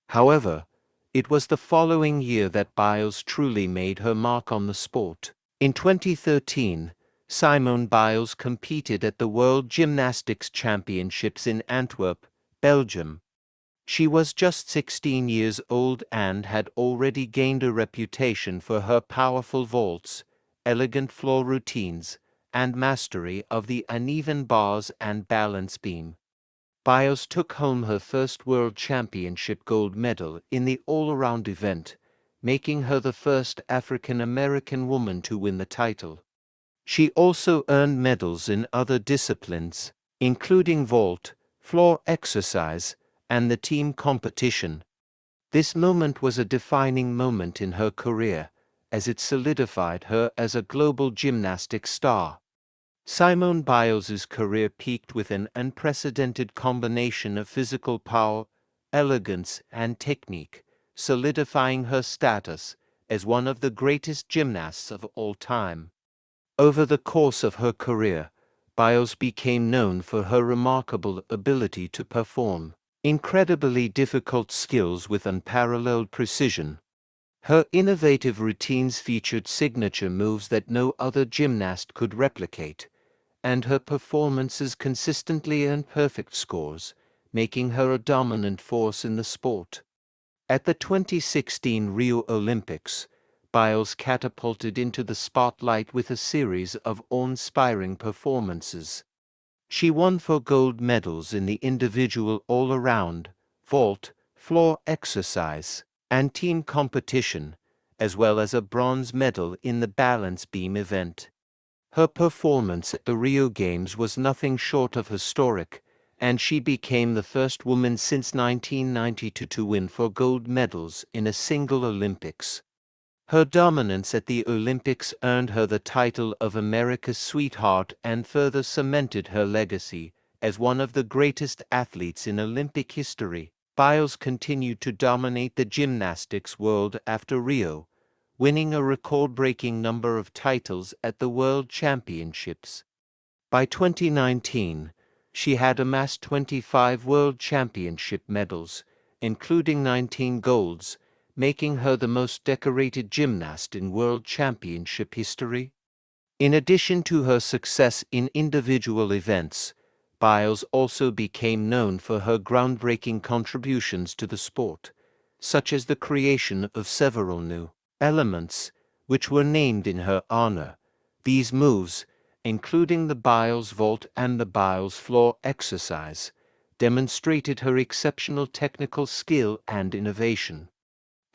However, it was the following year that Biles truly made her mark on the sport. In 2013, Simone Biles competed at the World Gymnastics Championships in Antwerp, Belgium. She was just 16 years old and had already gained a reputation for her powerful vaults, elegant floor routines, and mastery of the uneven bars and balance beam. Biles took home her first World Championship gold medal in the all-around event, making her the first African-American woman to win the title. She also earned medals in other disciplines, including vault, floor exercise, and the team competition. This moment was a defining moment in her career, as it solidified her as a global gymnastics star. Simone Biles's career peaked with an unprecedented combination of physical power, elegance, and technique, solidifying her status as one of the greatest gymnasts of all time. Over the course of her career, Biles became known for her remarkable ability to perform incredibly difficult skills with unparalleled precision. Her innovative routines featured signature moves that no other gymnast could replicate, and her performances consistently earned perfect scores, making her a dominant force in the sport. At the 2016 Rio Olympics, Biles catapulted into the spotlight with a series of awe-inspiring performances. She won 4 gold medals in the individual all-around, vault, floor exercise, and team competition, as well as a bronze medal in the balance beam event. Her performance at the Rio Games was nothing short of historic, and she became the first woman since 1992 to win 4 gold medals in a single Olympics. Her dominance at the Olympics earned her the title of America's Sweetheart and further cemented her legacy as one of the greatest athletes in Olympic history. Biles continued to dominate the gymnastics world after Rio, winning a record-breaking number of titles at the World Championships. By 2019, she had amassed 25 World Championship medals, including 19 golds, making her the most decorated gymnast in World Championship history. In addition to her success in individual events, Biles also became known for her groundbreaking contributions to the sport, such as the creation of several new elements, which were named in her honor. These moves, including the Biles vault and the Biles floor exercise, demonstrated her exceptional technical skill and innovation.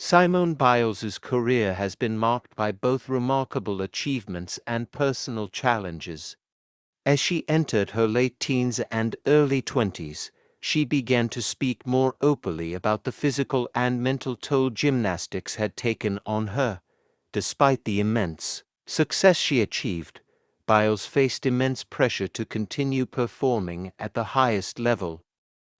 Simone Biles's career has been marked by both remarkable achievements and personal challenges. As she entered her late teens and early 20s, she began to speak more openly about the physical and mental toll gymnastics had taken on her. Despite the immense success she achieved, Biles faced immense pressure to continue performing at the highest level.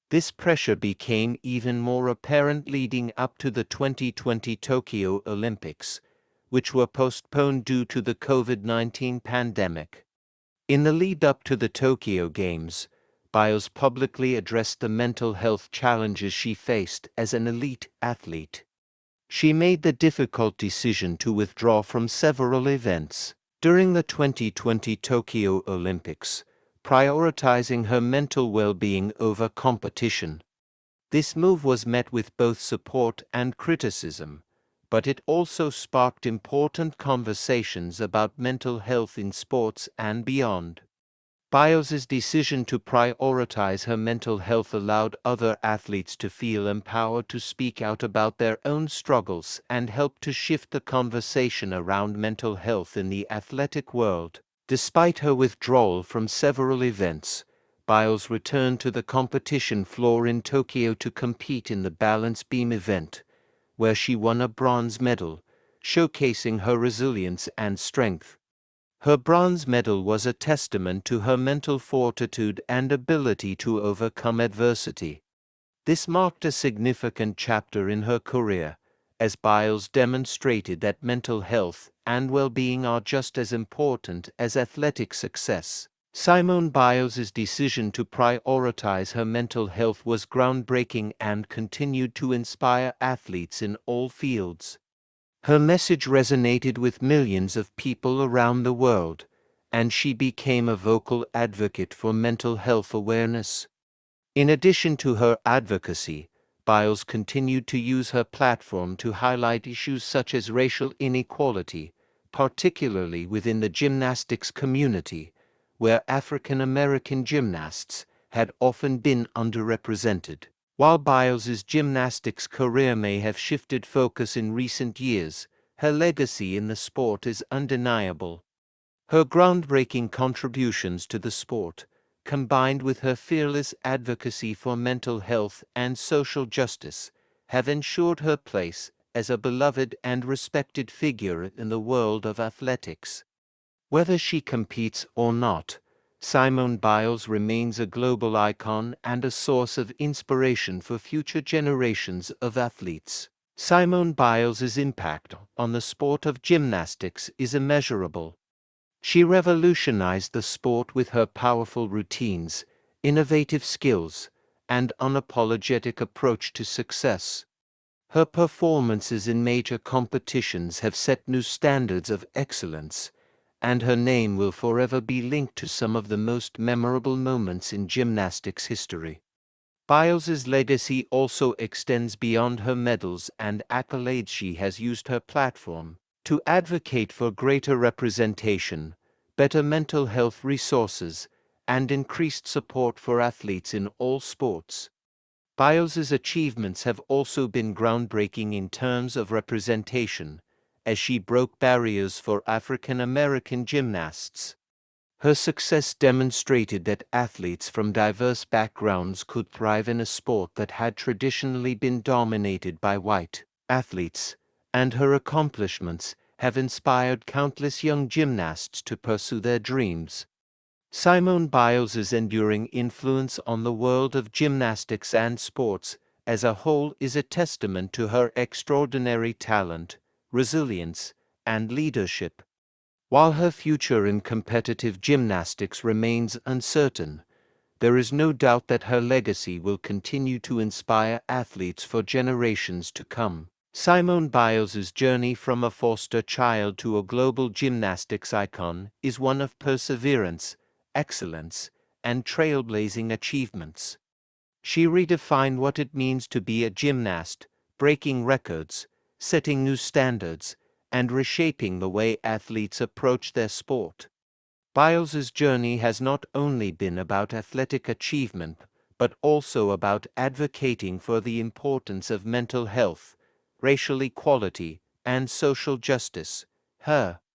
This pressure became even more apparent leading up to the 2020 Tokyo Olympics, which were postponed due to the COVID-19 pandemic. In the lead-up to the Tokyo Games, Biles publicly addressed the mental health challenges she faced as an elite athlete. She made the difficult decision to withdraw from several events during the 2020 Tokyo Olympics, prioritizing her mental well-being over competition. This move was met with both support and criticism, but it also sparked important conversations about mental health in sports and beyond. Biles's decision to prioritize her mental health allowed other athletes to feel empowered to speak out about their own struggles and help to shift the conversation around mental health in the athletic world. Despite her withdrawal from several events, Biles returned to the competition floor in Tokyo to compete in the balance beam event, where she won a bronze medal, showcasing her resilience and strength. Her bronze medal was a testament to her mental fortitude and ability to overcome adversity. This marked a significant chapter in her career, as Biles demonstrated that mental health and well-being are just as important as athletic success. Simone Biles's decision to prioritize her mental health was groundbreaking and continued to inspire athletes in all fields. Her message resonated with millions of people around the world, and she became a vocal advocate for mental health awareness. In addition to her advocacy, Biles continued to use her platform to highlight issues such as racial inequality, particularly within the gymnastics community, where African American gymnasts had often been underrepresented. While Biles's gymnastics career may have shifted focus in recent years, her legacy in the sport is undeniable. Her groundbreaking contributions to the sport, combined with her fearless advocacy for mental health and social justice, have ensured her place as a beloved and respected figure in the world of athletics. Whether she competes or not, Simone Biles remains a global icon and a source of inspiration for future generations of athletes. Simone Biles's impact on the sport of gymnastics is immeasurable. She revolutionized the sport with her powerful routines, innovative skills, and unapologetic approach to success. Her performances in major competitions have set new standards of excellence, and her name will forever be linked to some of the most memorable moments in gymnastics history. Biles's legacy also extends beyond her medals and accolades. She has used her platform to advocate for greater representation, better mental health resources, and increased support for athletes in all sports. Biles's achievements have also been groundbreaking in terms of representation, as she broke barriers for African American gymnasts. Her success demonstrated that athletes from diverse backgrounds could thrive in a sport that had traditionally been dominated by white athletes, and her accomplishments have inspired countless young gymnasts to pursue their dreams. Simone Biles's enduring influence on the world of gymnastics and sports as a whole is a testament to her extraordinary talent, resilience, and leadership. While her future in competitive gymnastics remains uncertain, there is no doubt that her legacy will continue to inspire athletes for generations to come. Simone Biles's journey from a foster child to a global gymnastics icon is one of perseverance, excellence, and trailblazing achievements. She redefined what it means to be a gymnast, breaking records, setting new standards, and reshaping the way athletes approach their sport. Biles's journey has not only been about athletic achievement, but also about advocating for the importance of mental health, racial equality, and social justice. Her